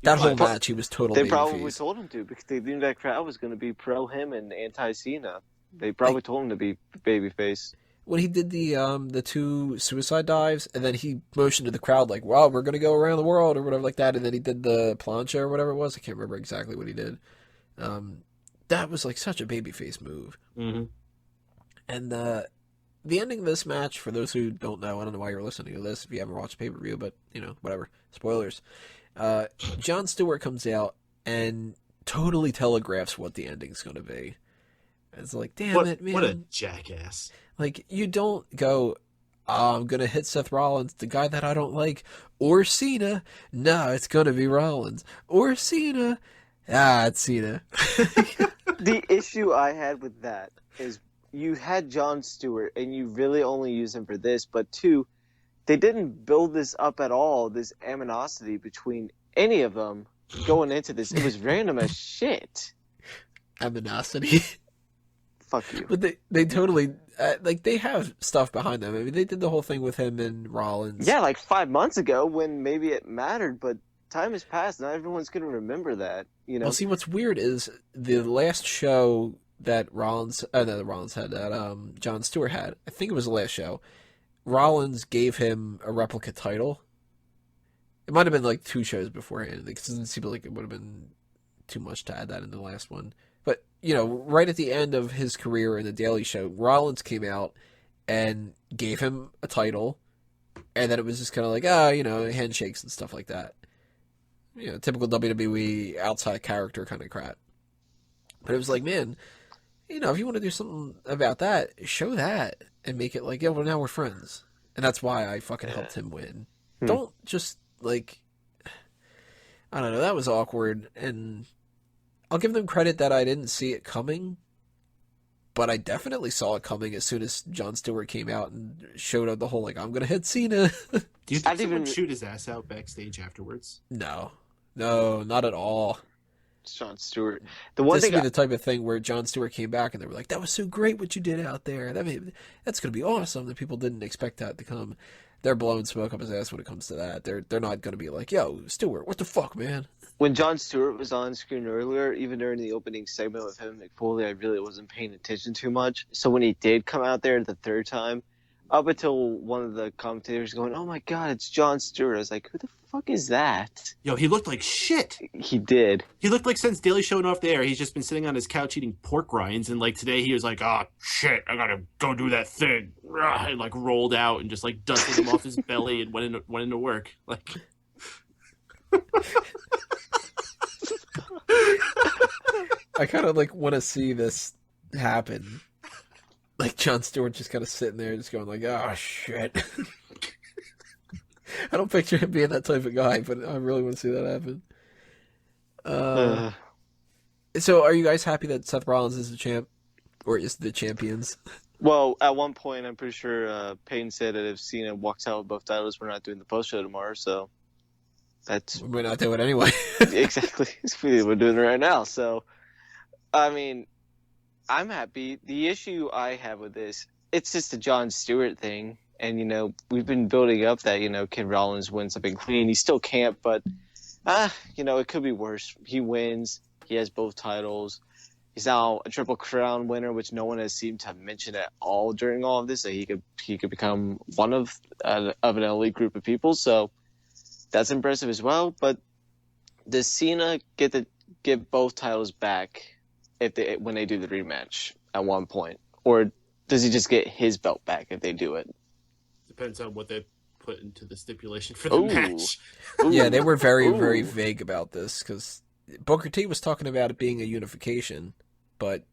That whole But- match, he was total They babyface. probably told him to, because they knew that crowd was going to be pro him and anti Cena. They probably told him to be babyface. when he did the 2 suicide dives, and then he motioned to the crowd like, "Wow, we're gonna go around the world" or whatever like that, and then he did the plancha or whatever it was. I can't remember exactly what he did. That was like such a babyface move. Mm-hmm. And the ending of this match, for those who don't know, I don't know why you're listening to this if you haven't watched pay-per-view, but whatever. Spoilers. Jon Stewart comes out and totally telegraphs what the ending's going to be. It's like, damn it, man. What a jackass. Like, you don't go, "Oh, I'm going to hit Seth Rollins, the guy that I don't like, or Cena. No, it's going to be Rollins. Or Cena. It's Cena." The issue I had with that is you had Jon Stewart, and you really only use him for this, but 2, they didn't build this up at all, this animosity between any of them going into this. It was random as shit. Aminosity. Fuck you. But they totally, they have stuff behind them. I mean, they did the whole thing with him and Rollins. Yeah, like 5 months ago when maybe it mattered, but time has passed. Not everyone's going to remember that, Well, see, what's weird is the last show that Jon Stewart had, I think it was the last show, Rollins gave him a replica title. It might have been like 2 shows beforehand. It doesn't seem like it would have been too much to add that in the last one. But, right at the end of his career in the Daily Show, Rollins came out and gave him a title, and then it was just kind of like, handshakes and stuff like that. Typical WWE outside character kind of crap. But it was like, man, if you want to do something about that, show that and make it like, well, now we're friends. And that's why I fucking helped him win. Don't just, like, I don't know, that was awkward. And I'll give them credit that I didn't see it coming, but I definitely saw it coming as soon as Jon Stewart came out and showed up the whole, like, I'm going to hit Cena. Do you think someone would shoot his ass out backstage afterwards? No, not at all. Jon Stewart. The one thing, the type of thing where Jon Stewart came back and they were like, "That was so great what you did out there. That's going to be awesome." The people didn't expect that to come. They're blowing smoke up his ass when it comes to that. They're not going to be like, "Yo, Stewart, what the fuck, man?" When Jon Stewart was on screen earlier, even during the opening segment with him and Foley, I really wasn't paying attention too much. So when he did come out there the third time, up until one of the commentators going, "Oh my god, it's Jon Stewart," I was like, "Who the fuck is that?" Yo, he looked like shit. He did. He looked like since Daily Show went off the air, he's just been sitting on his couch eating pork rinds, and like today he was like, "Oh shit, I gotta go do that thing," and like rolled out and just like dusted him off his belly and went into work. Like, I kind of like want to see this happen. Like Jon Stewart just kind of sitting there, just going like, "Oh shit." I don't picture him being that type of guy, but I really want to see that happen. So, are you guys happy that Seth Rollins is the champ, or is the champions? Well, at one point, I'm pretty sure Payne said that if Cena walks out with both titles, we're not doing the post show tomorrow. So that's we're not doing it anyway. Exactly. We're doing it right now. So, I mean, I'm happy. The issue I have with this, it's just a Jon Stewart thing. And, we've been building up that, can Rollins win something clean? He still can't, but, it could be worse. He wins. He has both titles. He's now a Triple Crown winner, which no one has seemed to mention at all during all of this, that he could become one of an elite group of people. So that's impressive as well. But does Cena get both titles back when they do the rematch at one point? Or does he just get his belt back if they do it? Depends on what they put into the stipulation for the match. Yeah, they were very, very vague about this because Booker T was talking about it being a unification, but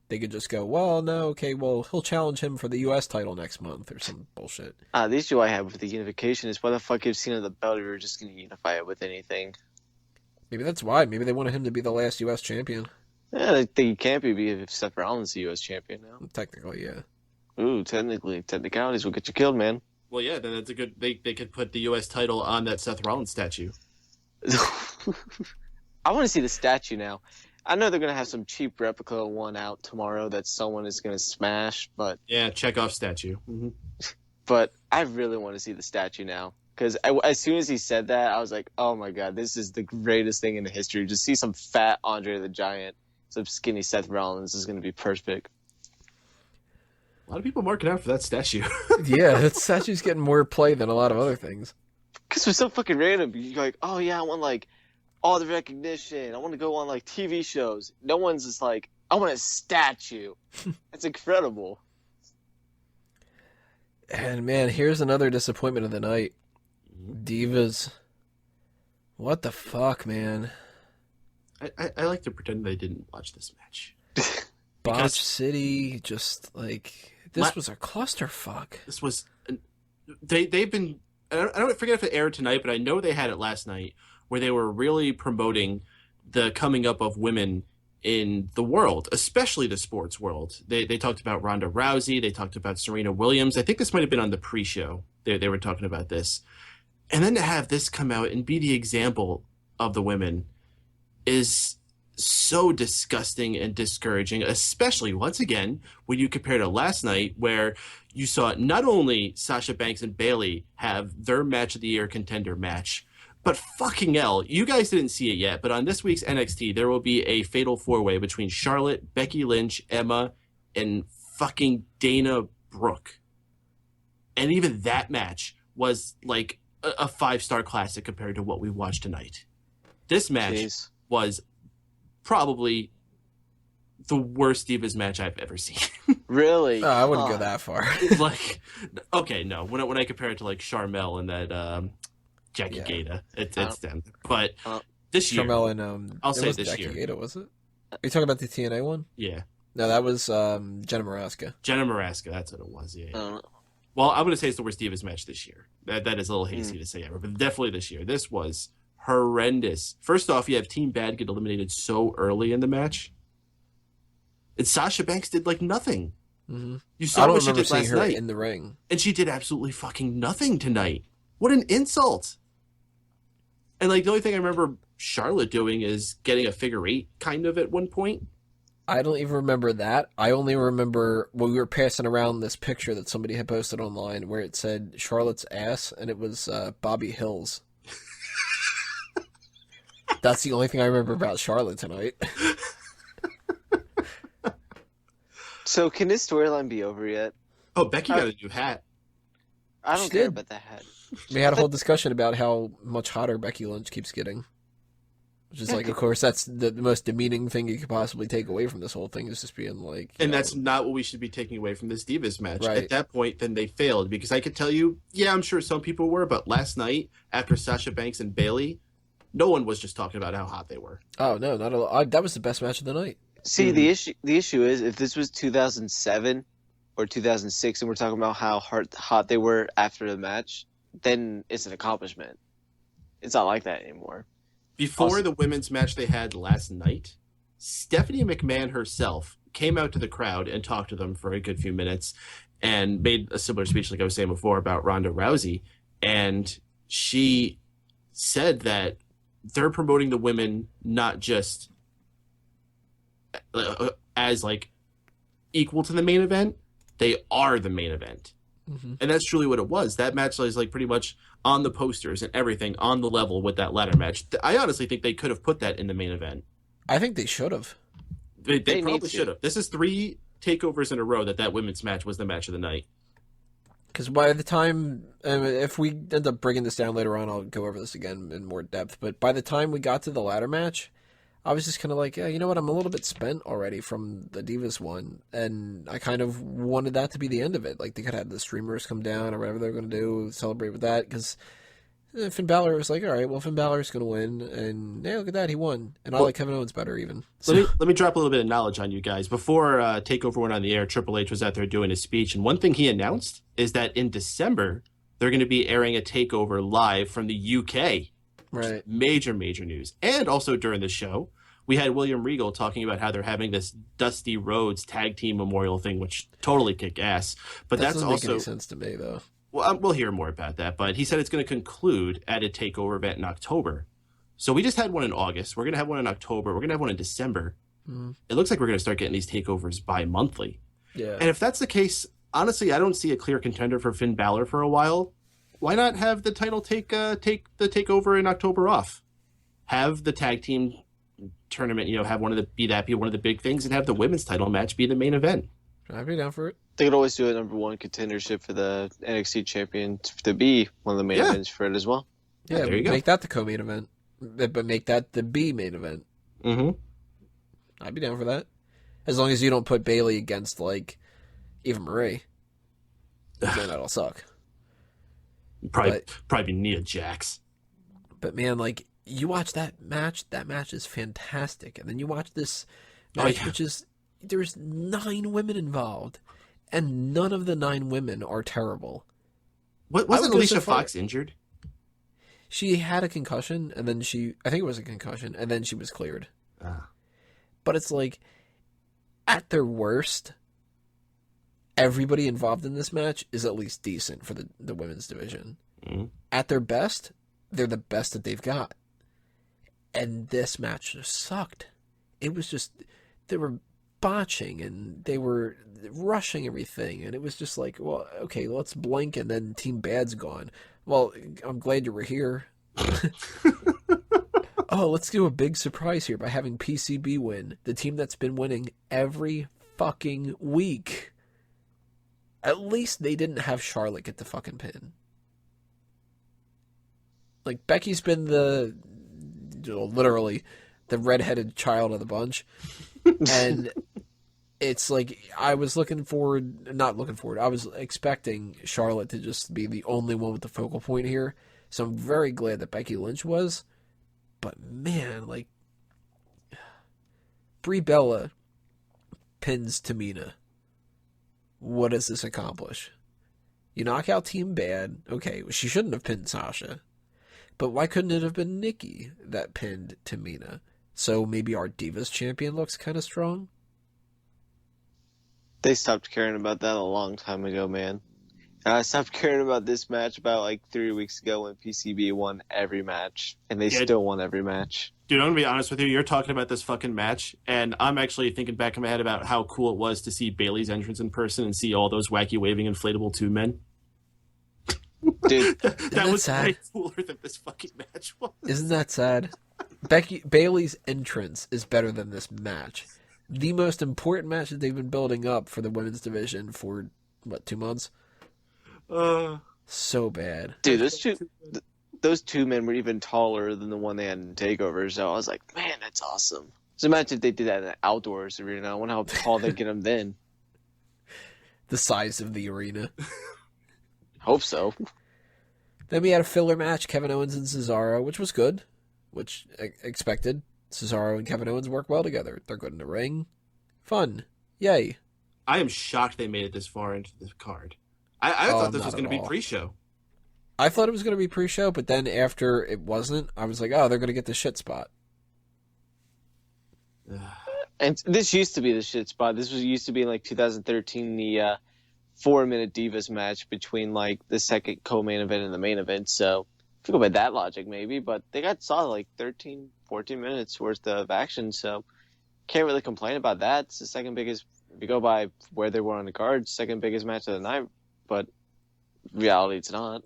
they could just go, "Well, no, okay, well, he'll challenge him for the U.S. title next month," or some bullshit. The issue I have with the unification is why the fuck give Cena the belt if you're just going to unify it with anything? Maybe that's why. Maybe they wanted him to be the last U.S. champion. Yeah, I think he can't be if Seth Rollins is the U.S. champion now. Technically, yeah. Ooh, technicalities will get you killed, man. Well, yeah, then it's a good. They could put the U.S. title on that Seth Rollins statue. I want to see the statue now. I know they're gonna have some cheap replica one out tomorrow that someone is gonna smash, but yeah, Chekhov statue. Mm-hmm. But I really want to see the statue now because as soon as he said that, I was like, "Oh my god, this is the greatest thing in the history." Just see some fat Andre the Giant, some skinny Seth Rollins is gonna be perfect. A lot of people marking out for that statue. Yeah, that statue's getting more play than a lot of other things. Because we're so fucking random. You're like, oh yeah, I want like all the recognition. I want to go on like TV shows. No one's just like, I want a statue. That's incredible. And man, here's another disappointment of the night. Divas. What the fuck, man? I like to pretend they didn't watch this match. Botch City, just like this was a clusterfuck. This was they've been. I don't forget if it aired tonight, but I know they had it last night where they were really promoting the coming up of women in the world, especially the sports world. They talked about Ronda Rousey. They talked about Serena Williams. I think this might have been on the pre-show. They were talking about this. And then to have this come out and be the example of the women is so disgusting and discouraging, especially, once again, when you compare to last night where you saw not only Sasha Banks and Bayley have their match of the year contender match, but fucking hell, you guys didn't see it yet, but on this week's NXT, there will be a fatal four-way between Charlotte, Becky Lynch, Emma, and fucking Dana Brooke. And even that match was like a five-star classic compared to what we watched tonight. This match was probably the worst Divas match I've ever seen. Really? I wouldn't go that far. Like, okay, no. When I compare it to like Charmel and that Jackie Gata, it's them. But this year, Charmel and I'll say this Jackie year. Gata, was it? Are you talking about the TNA one? Yeah. No, that was Jenna Maraska. Jenna Maraska, that's what it was. Yeah. Well, I'm going to say it's the worst Divas match this year. That is a little hasty to say ever, but definitely this year. This was horrendous. First off, you have Team Bad get eliminated so early in the match. And Sasha Banks did like nothing. Mm-hmm. You saw what she did seeing last her night. in the ring. And she did absolutely fucking nothing tonight. What an insult. And like the only thing I remember Charlotte doing is getting a figure eight kind of at one point. I don't even remember that. I only remember when we were passing around this picture that somebody had posted online where it said Charlotte's ass, and it was Bobby Hill's. That's the only thing I remember about Charlotte tonight. So can this storyline be over yet? Oh, Becky got a new hat. I don't care about that hat. We had a whole discussion about how much hotter Becky Lynch keeps getting. Which is like, of course, that's the most demeaning thing you could possibly take away from this whole thing is just being like... And that's not what we should be taking away from this Divas match. Right. At that point, then they failed. Because I could tell you, yeah, I'm sure some people were, but last night, after Sasha Banks and Bayley, no one was just talking about how hot they were. Oh, no, not at all. That was the best match of the night. See, the issue is, if this was 2007 or 2006 and we're talking about how hot they were after the match, then it's an accomplishment. It's not like that anymore. Before the women's match they had last night, Stephanie McMahon herself came out to the crowd and talked to them for a good few minutes and made a similar speech like I was saying before about Ronda Rousey. And she said that they're promoting the women not just as like equal to the main event, they are the main event. Mm-hmm. And that's truly what it was. That match was like pretty much on the posters and everything on the level with that ladder match. I honestly think they could have put that in the main event. I think they should have. They probably should have. This is 3 takeovers in a row that women's match was the match of the night. Because by the time, if we end up bringing this down later on, I'll go over this again in more depth. But by the time we got to the ladder match, I was just kind of like, yeah, you know what? I'm a little bit spent already from the Divas one. And I kind of wanted that to be the end of it. Like, they could have the streamers come down or whatever they're going to do, celebrate with that. Because Finn Balor was like, all right, well, Finn Balor's going to win. And, hey, look at that, he won. And I like Kevin Owens better, even. So. Let me drop a little bit of knowledge on you guys. Before TakeOver went on the air, Triple H was out there doing his speech. And one thing he announced is that in December, they're going to be airing a TakeOver live from the UK. Right. Major, major news. And also during the show, we had William Regal talking about how they're having this Dusty Rhodes tag team memorial thing, which totally kick ass. But that's doesn't also make any sense to me, though. Well, we'll hear more about that. But he said it's going to conclude at a takeover event in October. So we just had one in August. We're going to have one in October. We're going to have one in December. Mm. It looks like we're going to start getting these takeovers bi-monthly. Yeah. And if that's the case, honestly, I don't see a clear contender for Finn Balor for a while. Why not have the title take the takeover in October off? Have the tag team tournament, have be one of the big things, and have the women's title match be the main event. I'd be down for it. They could always do a number one contendership for the NXT champion to be one of the main events for it as well. Yeah, there you go. Make that the co-main event, but make that the B main event. Mm-hmm. I'd be down for that, as long as you don't put Bayley against like Eva Marie. Then that'll suck. Probably Nia Jax. But man, like you watch that match is fantastic, and then you watch this match, which is there's 9 women involved, and none of the 9 women are terrible. Wasn't Alicia Fox injured? She had a concussion, and then I think it was a concussion, and then she was cleared. But it's like, at their worst, everybody involved in this match is at least decent for the women's division. Mm-hmm. At their best, they're the best that they've got. And this match just sucked. It was just, they were botching, and they were rushing everything, and it was just like, well, okay, let's blink, and then Team B.A.D's gone. Well, I'm glad you were here. Oh, let's do a big surprise here by having PCB win, the team that's been winning every fucking week. At least they didn't have Charlotte get the fucking pin. Like, Becky's been literally the redheaded child of the bunch. And it's like, I was I was expecting Charlotte to just be the only one with the focal point here. So I'm very glad that Becky Lynch was. But man, like, Brie Bella pins Tamina. What does this accomplish? You knock out Team B.A.D. Okay, she shouldn't have pinned Sasha. But why couldn't it have been Nikki that pinned Tamina? So maybe our Divas champion looks kind of strong? They stopped caring about that a long time ago, man. And I stopped caring about this match about like 3 weeks ago when PCB won every match. And they still won every match. Dude, I'm going to be honest with you. You're talking about this fucking match, and I'm actually thinking back in my head about how cool it was to see Bayley's entrance in person and see all those wacky waving inflatable 2 men. Dude, that was sad? way cooler than this fucking match was. Isn't that sad? Bayley's entrance is better than this match. The most important match that they've been building up for the women's division for, 2 months? So bad. Dude, those 2 men were even taller than the one they had in TakeOver, so I was like, man, that's awesome. So imagine if they did that in an outdoors arena. I wonder how tall they'd get them then. The size of the arena. Hope so. Then we had a filler match, Kevin Owens and Cesaro, which was good, which expected. Cesaro and Kevin Owens work well together. They're good in the ring. Fun. Yay. I am shocked they made it this far into the card. I thought this was going to be pre-show. I thought it was going to be pre-show, but then after it wasn't, I was like, oh, they're going to get the shit spot. And this used to be the shit spot. This used to be in like 2013, the 4-minute Divas match between like the second co-main event and the main event. So if you go by that logic, maybe, but they got solid like 13, 14 minutes worth of action. So can't really complain about that. It's the second biggest, if you go by where they were on the card, second biggest match of the night. But in reality, it's not.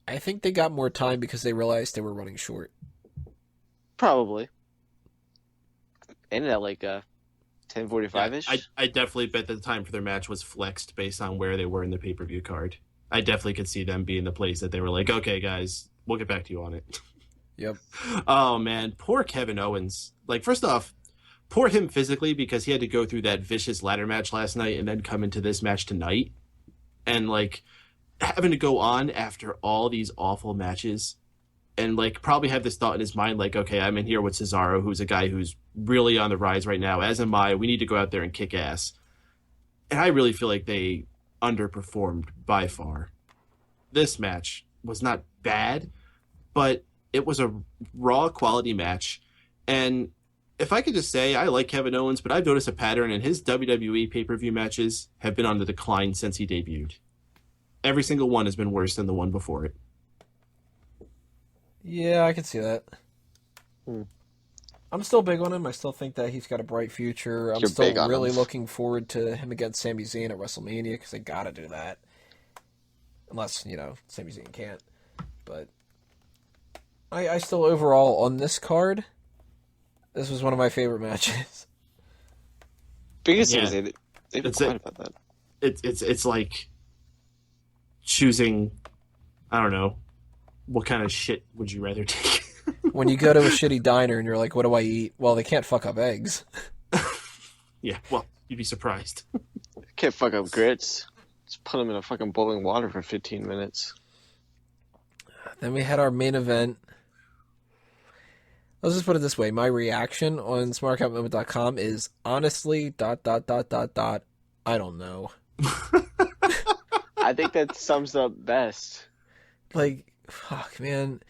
I think they got more time because they realized they were running short. Probably. Ended at like 10:45-ish. Yeah, I definitely bet the time for their match was flexed based on where they were in the pay-per-view card. I definitely could see them being the place that they were like, okay, guys, we'll get back to you on it. Yep. Oh, man. Poor Kevin Owens. Like, first off, poor him physically because he had to go through that vicious ladder match last night and then come into this match tonight. And, like, having to go on after all these awful matches and, like, probably have this thought in his mind, like, okay, I'm in here with Cesaro, who's a guy who's really on the rise right now, as am I. We need to go out there and kick ass. And I really feel like they underperformed by far. This match was not bad, but it was a raw quality match. And if I could just say, I like Kevin Owens, but I've noticed a pattern, and his WWE pay-per-view matches have been on the decline since he debuted. Every single one has been worse than the one before it. Yeah, I can see that. I'm still big on him. I still think that he's got a bright future. I'm still really looking forward to him against Sami Zayn at WrestleMania because they got to do that. Unless, Sami Zayn can't. But I still, overall, on this card, this was one of my favorite matches. Biggest thing is They've been It's quiet it. about that. It's like choosing, I don't know, what kind of shit would you rather take? When you go to a shitty diner and you're like, what do I eat? Well, they can't fuck up eggs. Yeah, well, you'd be surprised. Can't fuck up grits. Just put them in a fucking boiling water for 15 minutes. Then we had our main event. Let's just put it this way. My reaction on smarkoutmoment.com is honestly, ... I don't know. I think that sums up best. Like, fuck, man.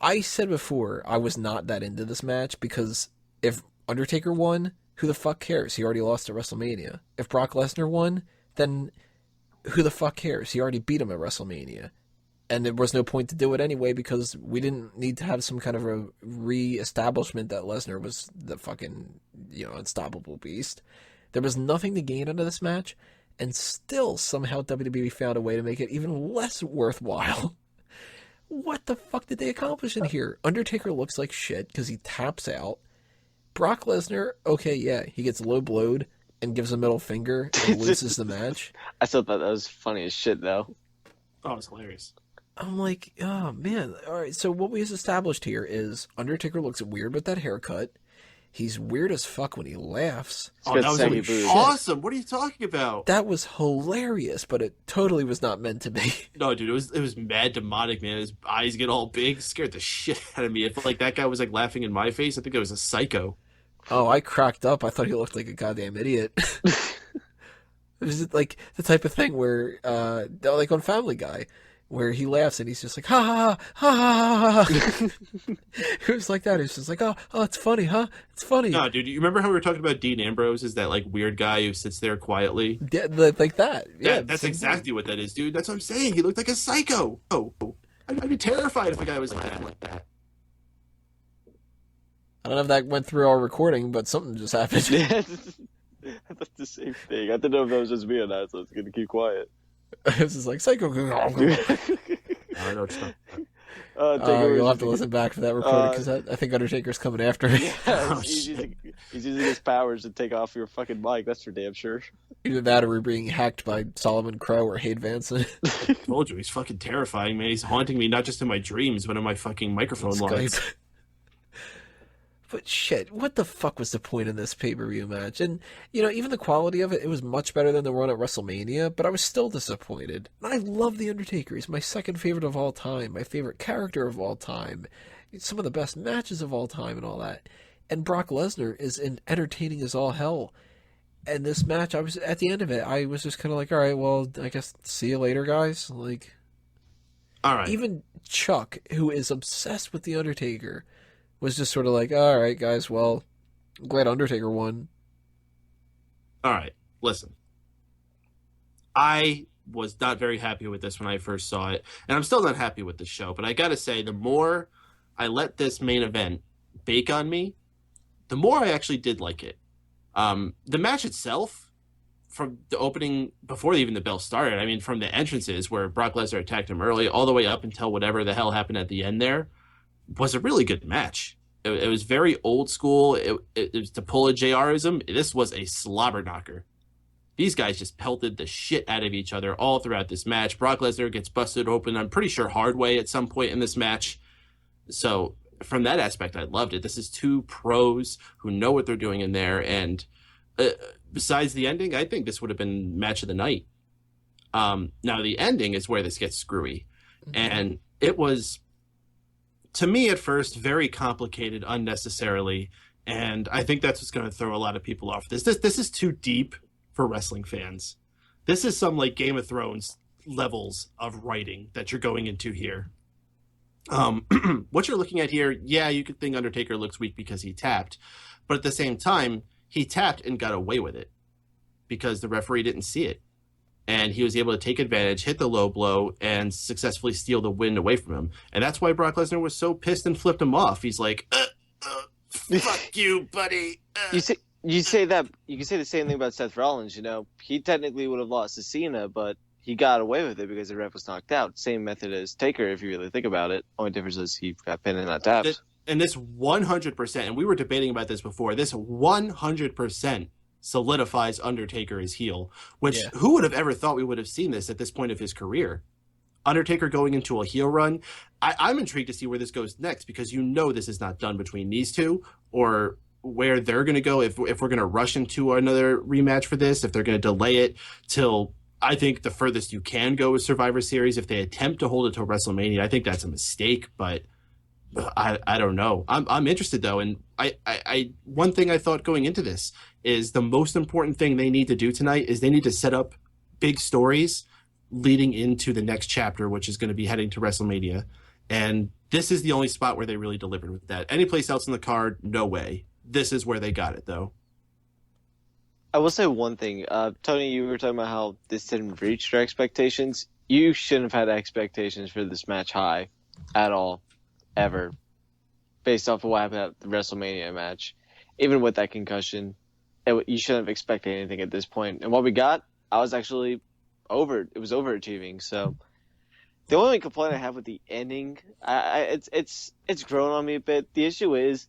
I said before I was not that into this match because if Undertaker won, who the fuck cares? He already lost at WrestleMania. If Brock Lesnar won, then who the fuck cares? He already beat him at WrestleMania. And there was no point to do it anyway because we didn't need to have some kind of a re-establishment that Lesnar was the fucking, unstoppable beast. There was nothing to gain out of this match, and still somehow WWE found a way to make it even less worthwhile. What the fuck did they accomplish in here? Undertaker looks like shit because he taps out. Brock Lesnar, okay, yeah, he gets low blowed and gives a middle finger and loses the match. I still thought that was funny as shit, though. Oh, it's hilarious. I'm like, oh, man. All right, so what we established here is Undertaker looks weird with that haircut. He's weird as fuck when he laughs. Oh, got that was saggy boobs. awesome. What are you talking about? That was hilarious, but it totally was not meant to be. No, dude, it was mad demonic, man. His eyes get all big, scared the shit out of me. If like that guy was like laughing in my face, I think I was a psycho. Oh, I cracked up. I thought he looked like a goddamn idiot. It was like the type of thing where, like on Family Guy, where he laughs and he's just like, ha ha ha ha ha ha. It was like that. It's just like, oh, it's funny, huh? It's funny. No, dude, you remember how we were talking about Dean Ambrose is that like weird guy who sits there quietly? Yeah, like that. Yeah, That's exactly what that is, dude. That's what I'm saying. He looked like a psycho. Oh, I'd be terrified if a guy was like that. I don't know if that went through our recording, but something just happened. I thought the same thing. I didn't know if that was just me or not, so I was going to keep quiet. It was just like, psycho. I don't know what's up. You'll have to listen back for that recording because I think Undertaker's coming after me. Yeah, he's using his powers to take off your fucking mic, that's for damn sure. Either that or we're being hacked by Solomon Crow or Hayde Vanson. I told you, he's fucking terrifying, man. He's haunting me not just in my dreams, but in my fucking microphone lines. But shit, what the fuck was the point in this pay-per-view match? And, even the quality of it, it was much better than the one at WrestleMania, but I was still disappointed. And I love The Undertaker. He's my second favorite of all time, my favorite character of all time, some of the best matches of all time and all that. And Brock Lesnar is entertaining as all hell. And this match, I was at the end of it, I was just kind of like, all right, well, I guess see you later, guys. Like, all right. Even Chuck, who is obsessed with The Undertaker, was just sort of like, all right, guys, well, I'm glad Undertaker won. All right, listen. I was not very happy with this when I first saw it, and I'm still not happy with the show, but I gotta say, the more I let this main event bake on me, the more I actually did like it. The match itself, from the opening, before even the bell started, I mean, from the entrances where Brock Lesnar attacked him early, all the way up until whatever the hell happened at the end there, was a really good match. It was very old school. It was, to pull a JRism, this was a slobber knocker. These guys just pelted the shit out of each other all throughout this match. Brock Lesnar gets busted open, I'm pretty sure hard way at some point in this match. So from that aspect, I loved it. This is two pros who know what they're doing in there. And besides the ending, I think this would have been match of the night. Now, the ending is where this gets screwy. And it was, to me at first, very complicated unnecessarily, and I think that's what's going to throw a lot of people off. This is too deep for wrestling fans. This is some like Game of Thrones levels of writing that you're going into here. What you're looking at here, yeah, you could think Undertaker looks weak because he tapped, but at the same time, he tapped and got away with it because the referee didn't see it. And he was able to take advantage, hit the low blow, and successfully steal the win away from him. And that's why Brock Lesnar was so pissed and flipped him off. He's like, fuck you, buddy. You say that, you can say the same thing about Seth Rollins, He technically would have lost to Cena, but he got away with it because the ref was knocked out. Same method as Taker, if you really think about it. Only difference is he got pinned and not tapped. And this 100%, and we were debating about this before, this 100% solidifies Undertaker as heel, which Yeah. who would have ever thought we would have seen this at this point of his career? Undertaker going into a heel run. I'm intrigued to see where this goes next, because this is not done between these two, or where they're going to go, if we're going to rush into another rematch for this, if they're going to delay it till, I think the furthest you can go with Survivor Series. If they attempt to hold it till WrestleMania, I think that's a mistake, but I don't know. I'm interested though, and I one thing I thought going into this is the most important thing they need to do tonight is they need to set up big stories leading into the next chapter, which is going to be heading to WrestleMania. And this is the only spot where they really delivered with that. Any place else on the card, no way. This is where they got it, though. I will say one thing. Tony, you were talking about how this didn't reach their expectations. You shouldn't have had expectations for this match high at all, ever, based off of what happened at the WrestleMania match. Even with that concussion, you shouldn't have expected anything at this point. And what we got, I was actually it was overachieving. So the only complaint I have with the ending, it's grown on me a bit. The issue is,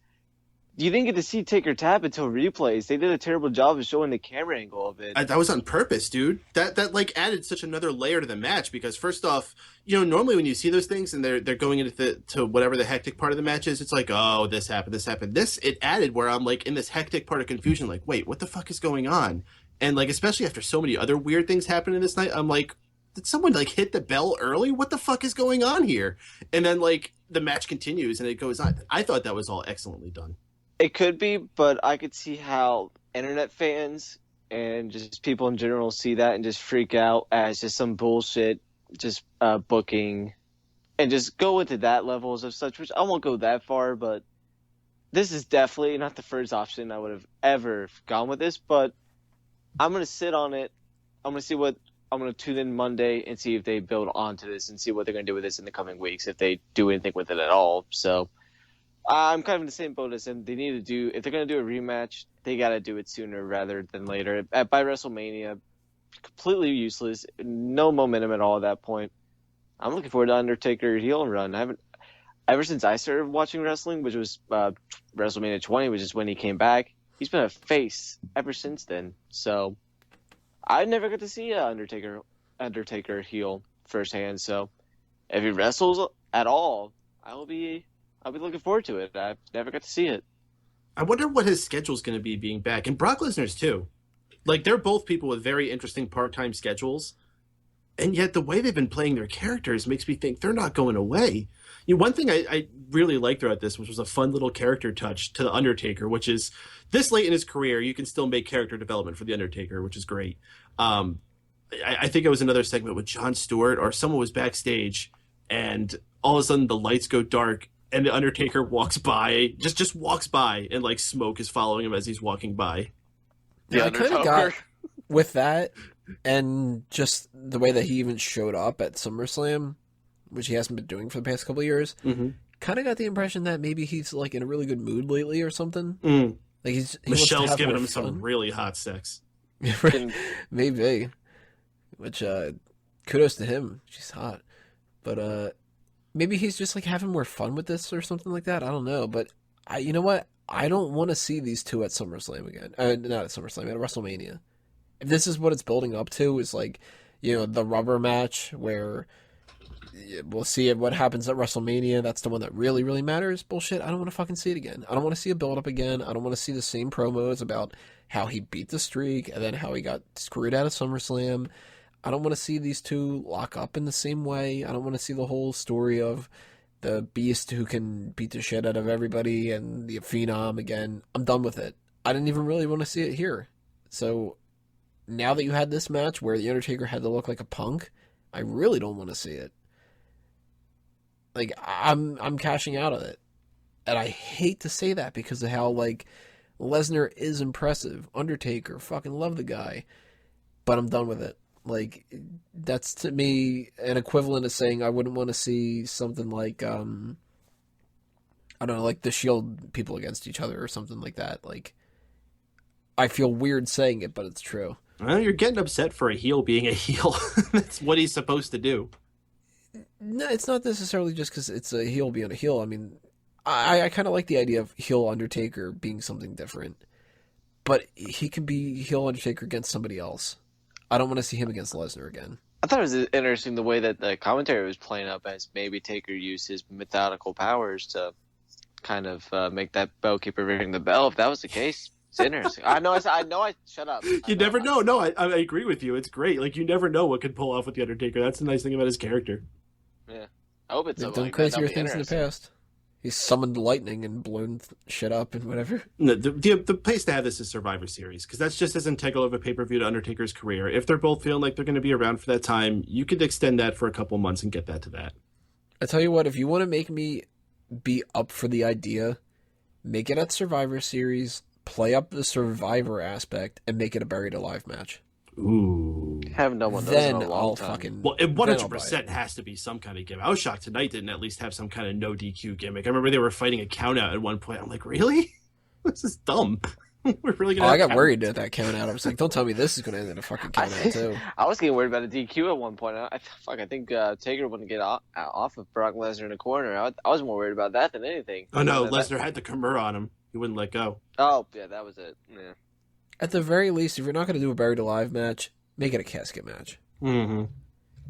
you didn't get to see Taker tap until replays. They did a terrible job of showing the camera angle of it. That was on purpose, dude. That like added such another layer to the match, because first off, normally when you see those things and they're going into to whatever the hectic part of the match is, it's like, oh, this happened. This it added where I'm like in this hectic part of confusion, like, wait, what the fuck is going on? And like, especially after so many other weird things happening this night, I'm like, did someone like hit the bell early? What the fuck is going on here? And then like the match continues and it goes on. I thought that was all excellently done. It could be, but I could see how internet fans and just people in general see that and just freak out as just some bullshit, just booking, and just go into that levels of such, which I won't go that far, but this is definitely not the first option I would have ever gone with this, but I'm going to sit on it. I'm going to tune in Monday and see if they build onto this and see what they're going to do with this in the coming weeks, if they do anything with it at all. So I'm kind of in the same boat as them. They need to do, if they're going to do a rematch, they got to do it sooner rather than later. By WrestleMania, completely useless, no momentum at all at that point. I'm looking forward to Undertaker heel run. Ever since I started watching wrestling, which was WrestleMania 20, which is when he came back, he's been a face ever since then. So I never got to see Undertaker heel firsthand. So if he wrestles at all, I'll be looking forward to it. I've never got to see it. I wonder what his schedule's going to be being back. And Brock Lesnar's too. Like, they're both people with very interesting part-time schedules. And yet the way they've been playing their characters makes me think they're not going away. One thing I really liked throughout this, which was a fun little character touch to The Undertaker, which is this late in his career, you can still make character development for The Undertaker, which is great. I think it was another segment with Jon Stewart or someone was backstage, and all of a sudden the lights go dark, and the Undertaker walks by, just walks by, and like smoke is following him as he's walking by. Yeah, I kind of got with that, and just the way that he even showed up at SummerSlam, which he hasn't been doing for the past couple of years. Mm-hmm. Kind of got the impression that maybe he's like in a really good mood lately or something. Like he Michelle's giving him some really hot sex. Maybe. Which kudos to him. She's hot. But maybe he's just like having more fun with this or something like that. I don't know. But you know what? I don't want to see these two at SummerSlam again. Not at SummerSlam, at WrestleMania. If this is what it's building up to, is like, the rubber match where we'll see what happens at WrestleMania. That's the one that really, really matters. Bullshit. I don't want to fucking see it again. I don't want to see a build up again. I don't want to see the same promos about how he beat the streak and then how he got screwed out of SummerSlam. I don't want to see these two lock up in the same way. I don't want to see the whole story of the Beast who can beat the shit out of everybody and the Phenom again. I'm done with it. I didn't even really want to see it here. So now that you had this match where The Undertaker had to look like a punk, I really don't want to see it. Like, I'm cashing out of it. And I hate to say that because of how, like, Lesnar is impressive. Undertaker, fucking love the guy. But I'm done with it. Like, that's to me an equivalent of saying I wouldn't want to see something like, I don't know, like the Shield people against each other or something like that. Like, I feel weird saying it, but it's true. Well, you're getting upset for a heel being a heel. That's what he's supposed to do. No, it's not necessarily just because it's a heel being a heel. I mean, I kind of like the idea of heel Undertaker being something different. but he can be heel Undertaker against somebody else. I don't want to see him against Lesnar again. I thought it was interesting the way that the commentary was playing up as maybe Taker used his methodical powers to kind of make that bell keeper ring the bell. If that was the case, it's interesting. I know. I shut up. You never know. No, I agree with you. It's great. Like, you never know what could pull off with the Undertaker. That's the nice thing about his character. Yeah, I hope it's They've done crazier things in the past. He's summoned lightning and blown shit up and whatever. No, the place to have this is Survivor Series, because that's just as integral of a pay-per-view to Undertaker's career. If they're both feeling like they're going to be around for that time, you could extend that for a couple months and get that to that. I tell you what, if you want to make me be up for the idea, make it at Survivor Series, play up the Survivor aspect, and make it a Buried Alive match. Ooh. Haven't done one of those Then in a long I'll time. fucking... Well, it then I'll 100% has to be some kind of gimmick. I was shocked tonight didn't at least have some kind of no DQ gimmick. I remember they were fighting a countout at one point. I'm like, really? This is dumb. We're really gonna. I got worried at that count out. I was like, don't tell me this is going to end in a fucking count out too. I was getting worried about a DQ at one point. I think Taker wouldn't get off of Brock Lesnar in the corner. I was more worried about that than anything. Oh no, Lesnar had the Kimura on him. He wouldn't let go. Oh yeah, that was it. Yeah. At the very least, if you're not going to do a Buried Alive match, make it a casket match. Mm-hmm.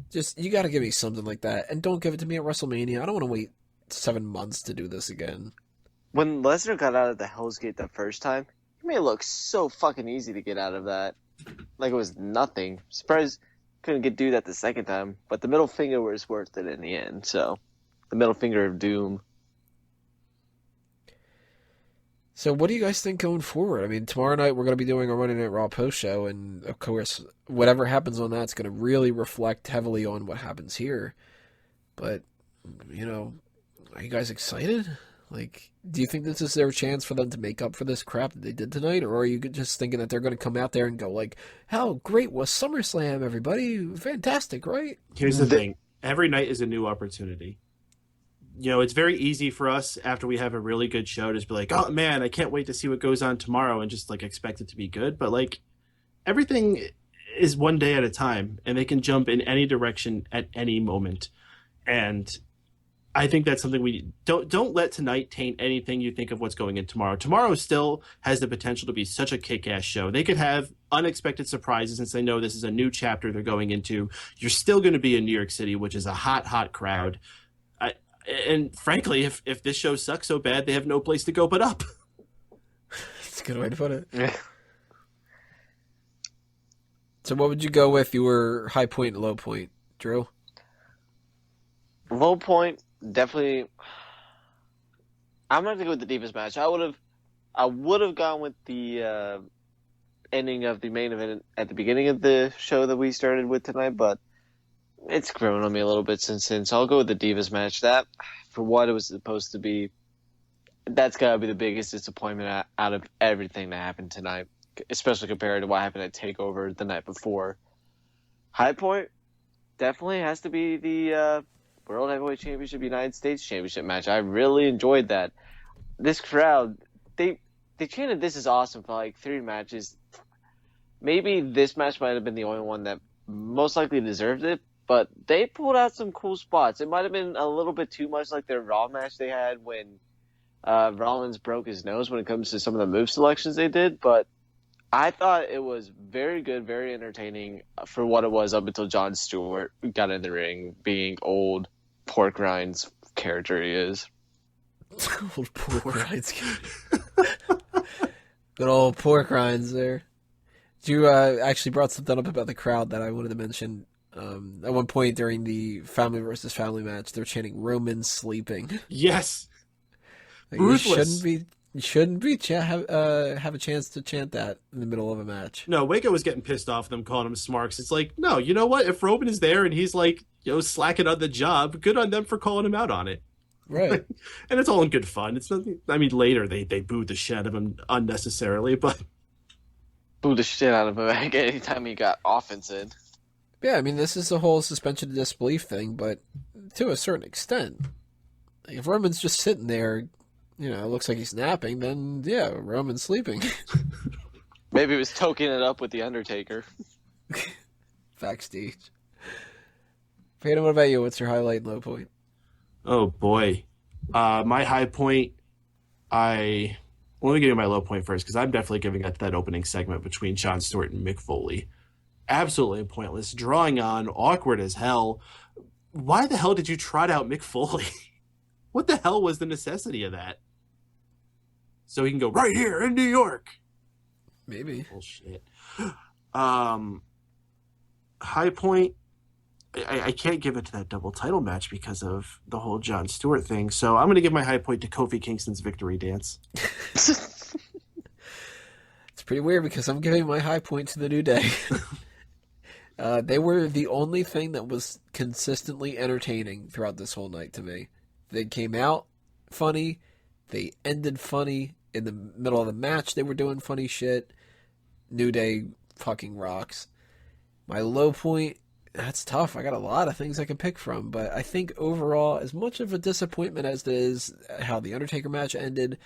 Just, you got to give me something like that. And don't give it to me at WrestleMania. I don't want to wait 7 months to do this again. When Lesnar got out of the Hell's Gate the first time, he made it look so fucking easy to get out of that. Like it was nothing. Surprised couldn't do that the second time. But the middle finger was worth it in the end. So, the middle finger of doom. So what do you guys think going forward? I mean, tomorrow night we're going to be doing a Monday Night Raw post show, and of course, whatever happens on that's going to really reflect heavily on what happens here. But, you know, are you guys excited? Like, do you think this is their chance for them to make up for this crap that they did tonight? Or are you just thinking that they're going to come out there and go like, how great was SummerSlam, everybody? Fantastic, right? Here's the thing. Every night is a new opportunity. You know, it's very easy for us after we have a really good show to just be like, oh man, I can't wait to see what goes on tomorrow and just like expect it to be good. But like, everything is one day at a time and they can jump in any direction at any moment. And I think that's something we don't let tonight taint anything you think of what's going in tomorrow. Tomorrow still has the potential to be such a kick-ass show. They could have unexpected surprises since they know this is a new chapter they're going into. You're still going to be in New York City, which is a hot, hot crowd. And frankly, if this show sucks so bad, they have no place to go but up. That's a good way to put it. Yeah. So what would you go with your high point and low point, Drew? Low point, definitely. I'm not gonna go with the Divas match. I would have gone with the ending of the main event at the beginning of the show that we started with tonight, but it's grown on me a little bit since then. So I'll go with the Divas match. That, for what it was supposed to be, that's gotta be the biggest disappointment out of everything that happened tonight, especially compared to what happened at TakeOver the night before. High point definitely has to be the World Heavyweight Championship, United States Championship match. I really enjoyed that. This crowd, they chanted "This is awesome" for like 3 matches. Maybe this match might have been the only one that most likely deserved it, but they pulled out some cool spots. It might have been a little bit too much like their Raw match they had when Rollins broke his nose when it comes to some of the move selections they did, but I thought it was very good, very entertaining for what it was up until Jon Stewart got in the ring, being old pork rinds character he is. Old pork rinds. Good old pork rinds there. You actually brought something up about the crowd that I wanted to mention. At one point during the family versus family match, they're chanting "Roman sleeping." Yes. Like, Ruthless. You shouldn't have a chance to chant that in the middle of a match. No, Waco was getting pissed off them calling him Smarks. It's like, no, you know what? If Roman is there and he's like, slacking on the job, good on them for calling him out on it. Right. And it's all in good fun. It's nothing. I mean, later they booed the shit out of him unnecessarily, but Booed the shit out of him anytime he got offense in. Yeah, I mean, this is the whole suspension of disbelief thing, but to a certain extent. Like, if Roman's just sitting there, it looks like he's napping, then, yeah, Roman's sleeping. Maybe he was toking it up with The Undertaker. Backstage. Peyton, what about you? What's your highlight and low point? oh boy. My high point, I Let me give you my low point first, because I'm definitely giving it that opening segment between Jon Stewart and Mick Foley. Absolutely pointless. Drawing on, awkward as hell. Why the hell did you trot out Mick Foley? What the hell was the necessity of that? So he can go right here in New York. Maybe. Bullshit. High point. I can't give it to that double title match because of the whole Jon Stewart thing. So I'm going to give my high point to Kofi Kingston's victory dance. It's pretty weird because I'm giving my high point to the New Day. They were the only thing that was consistently entertaining throughout this whole night to me. They came out funny. They ended funny. In the middle of the match, they were doing funny shit. New Day fucking rocks. My low point, that's tough. I got a lot of things I can pick from, but I think overall, as much of a disappointment as it is how the Undertaker match ended,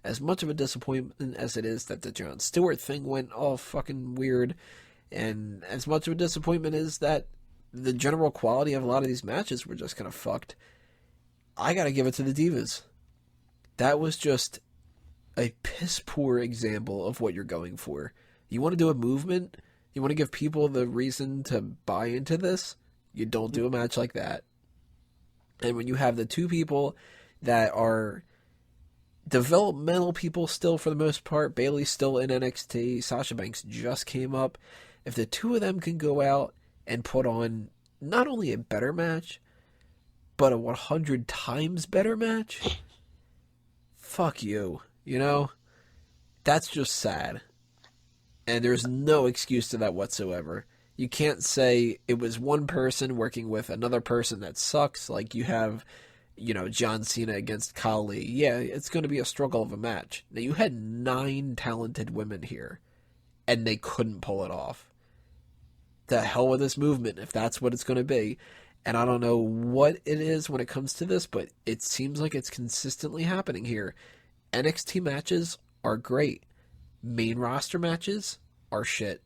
as much of a disappointment as it is that the Jon Stewart thing went all fucking weird, and as much of a disappointment is that the general quality of a lot of these matches were just kind of fucked, I gotta give it to the Divas. That was just a piss poor example of what you're going for. You want to do a movement? You want to give people the reason to buy into this? You don't do a match like that. And when you have the two people that are developmental people still for the most part, Bayley's still in NXT, Sasha Banks just came up. If the two of them can go out and put on not only a better match, but a 100 times better match, fuck you. You know? That's just sad. And there's no excuse to that whatsoever. You can't say it was one person working with another person that sucks. Like you have, John Cena against Khali. Yeah, it's going to be a struggle of a match. Now, you had 9 talented women here, and they couldn't pull it off. The hell with this movement, if that's what it's going to be. And I don't know what it is when it comes to this, but it seems like it's consistently happening here. NXT matches are great. Main roster matches are shit.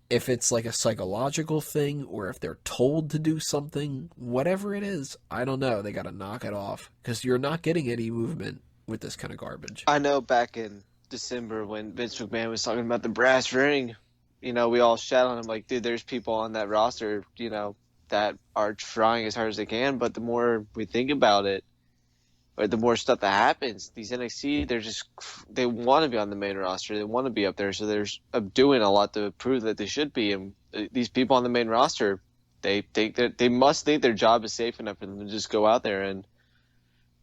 If it's like a psychological thing or if they're told to do something, whatever it is, I don't know. They got to knock it off because you're not getting any movement with this kind of garbage. I know back in December when Vince McMahon was talking about the brass ring, we all shout on him like, dude, there's people on that roster, that are trying as hard as they can. But the more we think about it, or the more stuff that happens, these NXT, they want to be on the main roster. They want to be up there. So they're doing a lot to prove that they should be. And these people on the main roster, they must think their job is safe enough for them to just go out there and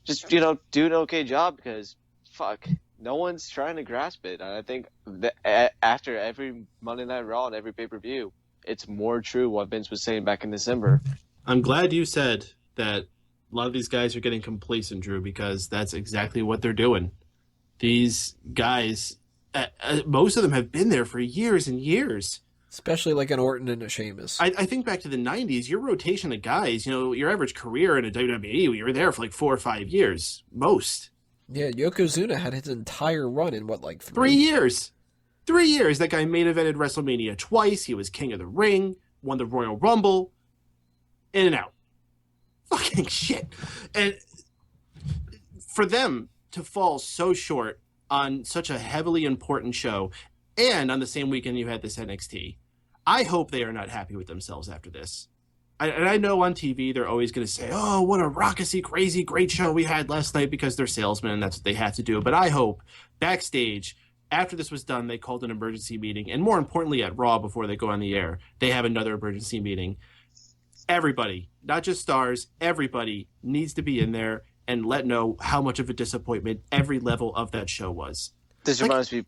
just, do an okay job because, fuck, no one's trying to grasp it. And I think that after every Monday Night Raw and every pay-per-view, it's more true what Vince was saying back in December. I'm glad you said that a lot of these guys are getting complacent, Drew, because that's exactly what they're doing. These guys, most of them have been there for years and years. Especially like an Orton and a Sheamus. I think back to the 90s, your rotation of guys, your average career in a WWE, you were there for like 4 or 5 years, most. Yeah, Yokozuna had his entire run in, 3 years? 3 years. That guy main evented WrestleMania twice. He was King of the Ring, won the Royal Rumble, in and out. Fucking shit. And for them to fall so short on such a heavily important show, and on the same weekend you had this NXT, I hope they are not happy with themselves after this. And I know on TV they're always going to say, oh, what a raucousy, crazy, great show we had last night because they're salesmen and that's what they have to do. But I hope backstage, after this was done, they called an emergency meeting. And more importantly, at Raw, before they go on the air, they have another emergency meeting. Everybody, not just stars, everybody needs to be in there and let know how much of a disappointment every level of that show was. This reminds me.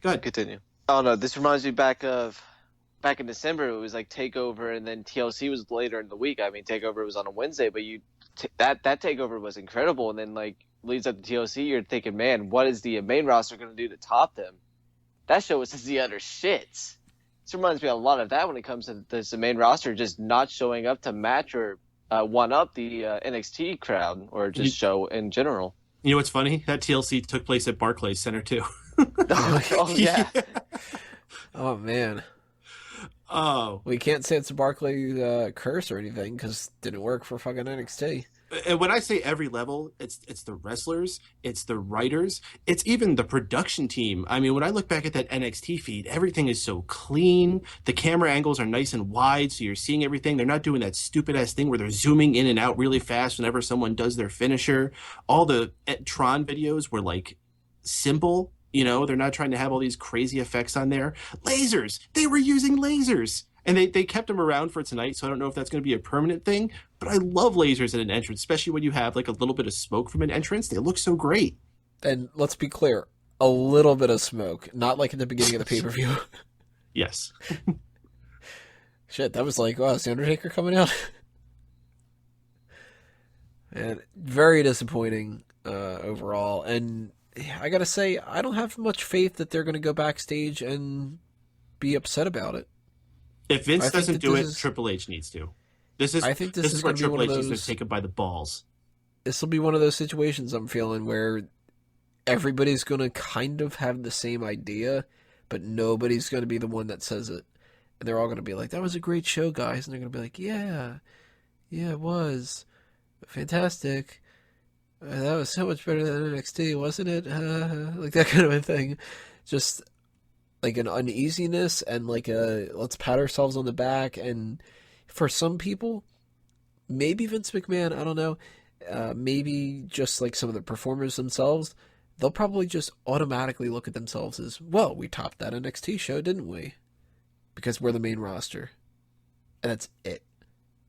Go ahead. Continue. Oh no, this reminds me back in December. It was like Takeover, and then TLC was later in the week. I mean, Takeover was on a Wednesday, but that Takeover was incredible. And then like leads up to TLC, you're thinking, man, what is the main roster going to do to top them? That show was just the utter shits. This reminds me a lot of that when it comes to the main roster just not showing up to match or one up the NXT crowd or just show in general. You know what's funny? That TLC took place at Barclays Center too. Oh yeah. Oh man. Oh. We can't say it's a Barclay curse or anything because it didn't work for fucking NXT. And when I say every level, it's the wrestlers, it's the writers, it's even the production team. I mean, when I look back at that NXT feed, everything is so clean. The camera angles are nice and wide, so you're seeing everything. They're not doing that stupid ass thing where they're zooming in and out really fast whenever someone does their finisher. All the Tron videos were like simple. They're not trying to have all these crazy effects on there. Lasers, they were using lasers. And they kept them around for tonight, so I don't know if that's going to be a permanent thing. But I love lasers at an entrance, especially when you have like a little bit of smoke from an entrance. They look so great. And let's be clear, a little bit of smoke, not like at the beginning of the pay-per-view. Yes. Shit, that was like, wow, is the Undertaker coming out? And very disappointing overall. And I gotta say, I don't have much faith that they're going to go backstage and be upset about it. If Vince doesn't do it, Triple H needs to. I think this is where Triple H needs to take it by the balls. This will be one of those situations I'm feeling where everybody's going to kind of have the same idea, but nobody's going to be the one that says it. And they're all going to be like, that was a great show, guys. And they're going to be like, yeah, it was. Fantastic. That was so much better than NXT, wasn't it? Like that kind of a thing. Just like an uneasiness and like a let's pat ourselves on the back. And for some people, maybe Vince McMahon, I don't know, maybe just like some of the performers themselves, they'll probably just automatically look at themselves as, well, we topped that NXT show, didn't we? Because we're the main roster. And that's it.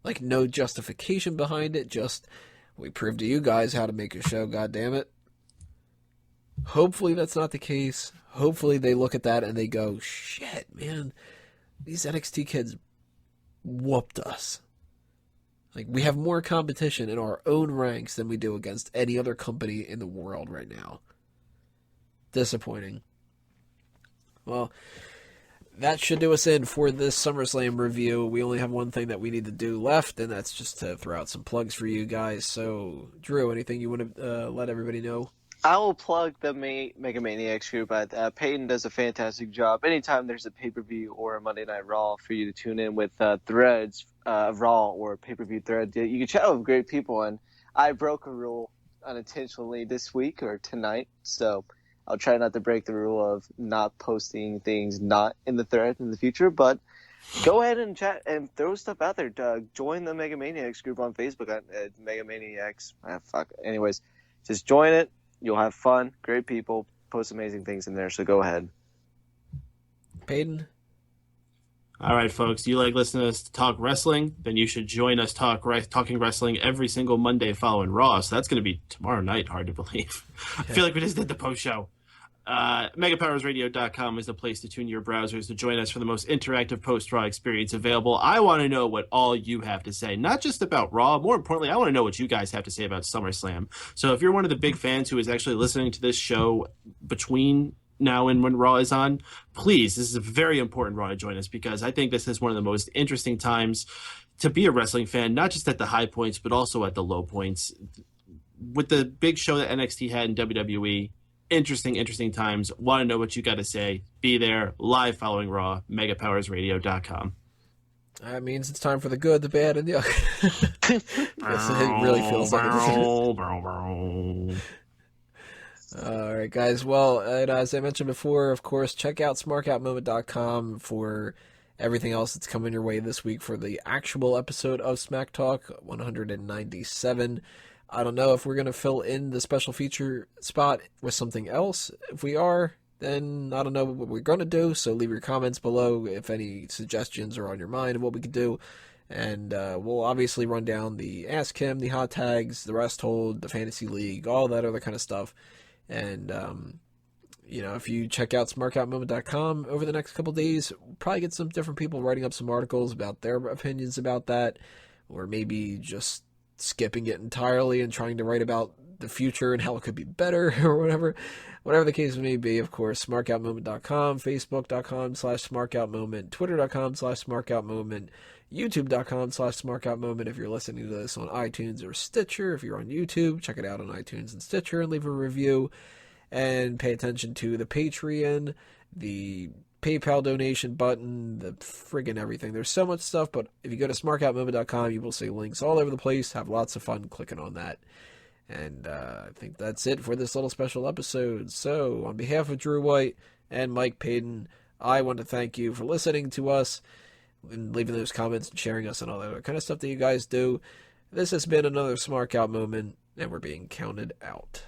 Like no justification behind it, just we proved to you guys how to make a show, goddammit. Hopefully that's not the case. Hopefully they look at that and they go, shit, man, these NXT kids whooped us. Like, we have more competition in our own ranks than we do against any other company in the world right now. Disappointing. Well, that should do us in for this SummerSlam review. We only have one thing that we need to do left, and that's just to throw out some plugs for you guys. So, Drew, anything you want to let everybody know? I will plug the Mega Maniacs group. Peyton does a fantastic job. Anytime there's a pay-per-view or a Monday Night Raw for you to tune in with threads of Raw or pay-per-view thread, you can chat with great people. And I broke a rule unintentionally this week or tonight, so I'll try not to break the rule of not posting things not in the thread in the future. But go ahead and chat and throw stuff out there. Join the Mega Maniacs group on Facebook at Mega Maniacs. Anyways, just join it. You'll have fun. Great people. Post amazing things in there, so go ahead. Peyton? All right, folks. You like listening to us talk wrestling? Then you should join us talking wrestling every single Monday following Raw. So that's going to be tomorrow night. Hard to believe. I feel like we just did the post show. MegaPowersRadio.com is the place to tune your browsers to join us for the most interactive post-Raw experience available. I want to know what all you have to say, not just about Raw. More importantly, I want to know what you guys have to say about SummerSlam. So if you're one of the big fans who is actually listening to this show between now and when Raw is on, please, this is a very important Raw to join us, because I think this is one of the most interesting times to be a wrestling fan, not just at the high points, but also at the low points. With the big show that NXT had in WWE, interesting times. Want to know what you got to say? Be there, live following Raw, MegaPowersRadio.com. That means it's time for the good, the bad, and the ugly. Yes, it really feels like it. All right, guys. Well, as I mentioned before, of course, check out SmarkOutMoment.com for everything else that's coming your way this week for the actual episode of Smack Talk 197. I don't know if we're going to fill in the special feature spot with something else. If we are, then I don't know what we're going to do, so leave your comments below if any suggestions are on your mind of what we could do. And we'll obviously run down the Ask Him, the Hot Tags, the Rest Hold, the Fantasy League, all that other kind of stuff. And, if you check out SmarkOutMoment.com over the next couple days, we'll probably get some different people writing up some articles about their opinions about that, or maybe just skipping it entirely and trying to write about the future and how it could be better or whatever the case may be. Of course, SmarkOutMoment.com, Facebook.com/SmarkOutMoment, Twitter.com/SmarkOutMoment, YouTube.com/SmarkOutMoment. If you're listening to this on iTunes or Stitcher, if you're on YouTube, check it out on iTunes and Stitcher and leave a review, and pay attention to the Patreon, the PayPal donation button, the friggin' everything. There's so much stuff, but if you go to smarkoutmovement.com, you will see links all over the place. Have lots of fun clicking on that. And I think that's it for this little special episode. So, on behalf of Drew White and Mike Payton, I want to thank you for listening to us and leaving those comments and sharing us and all that other kind of stuff that you guys do. This has been another Smark Out moment, and we're being counted out.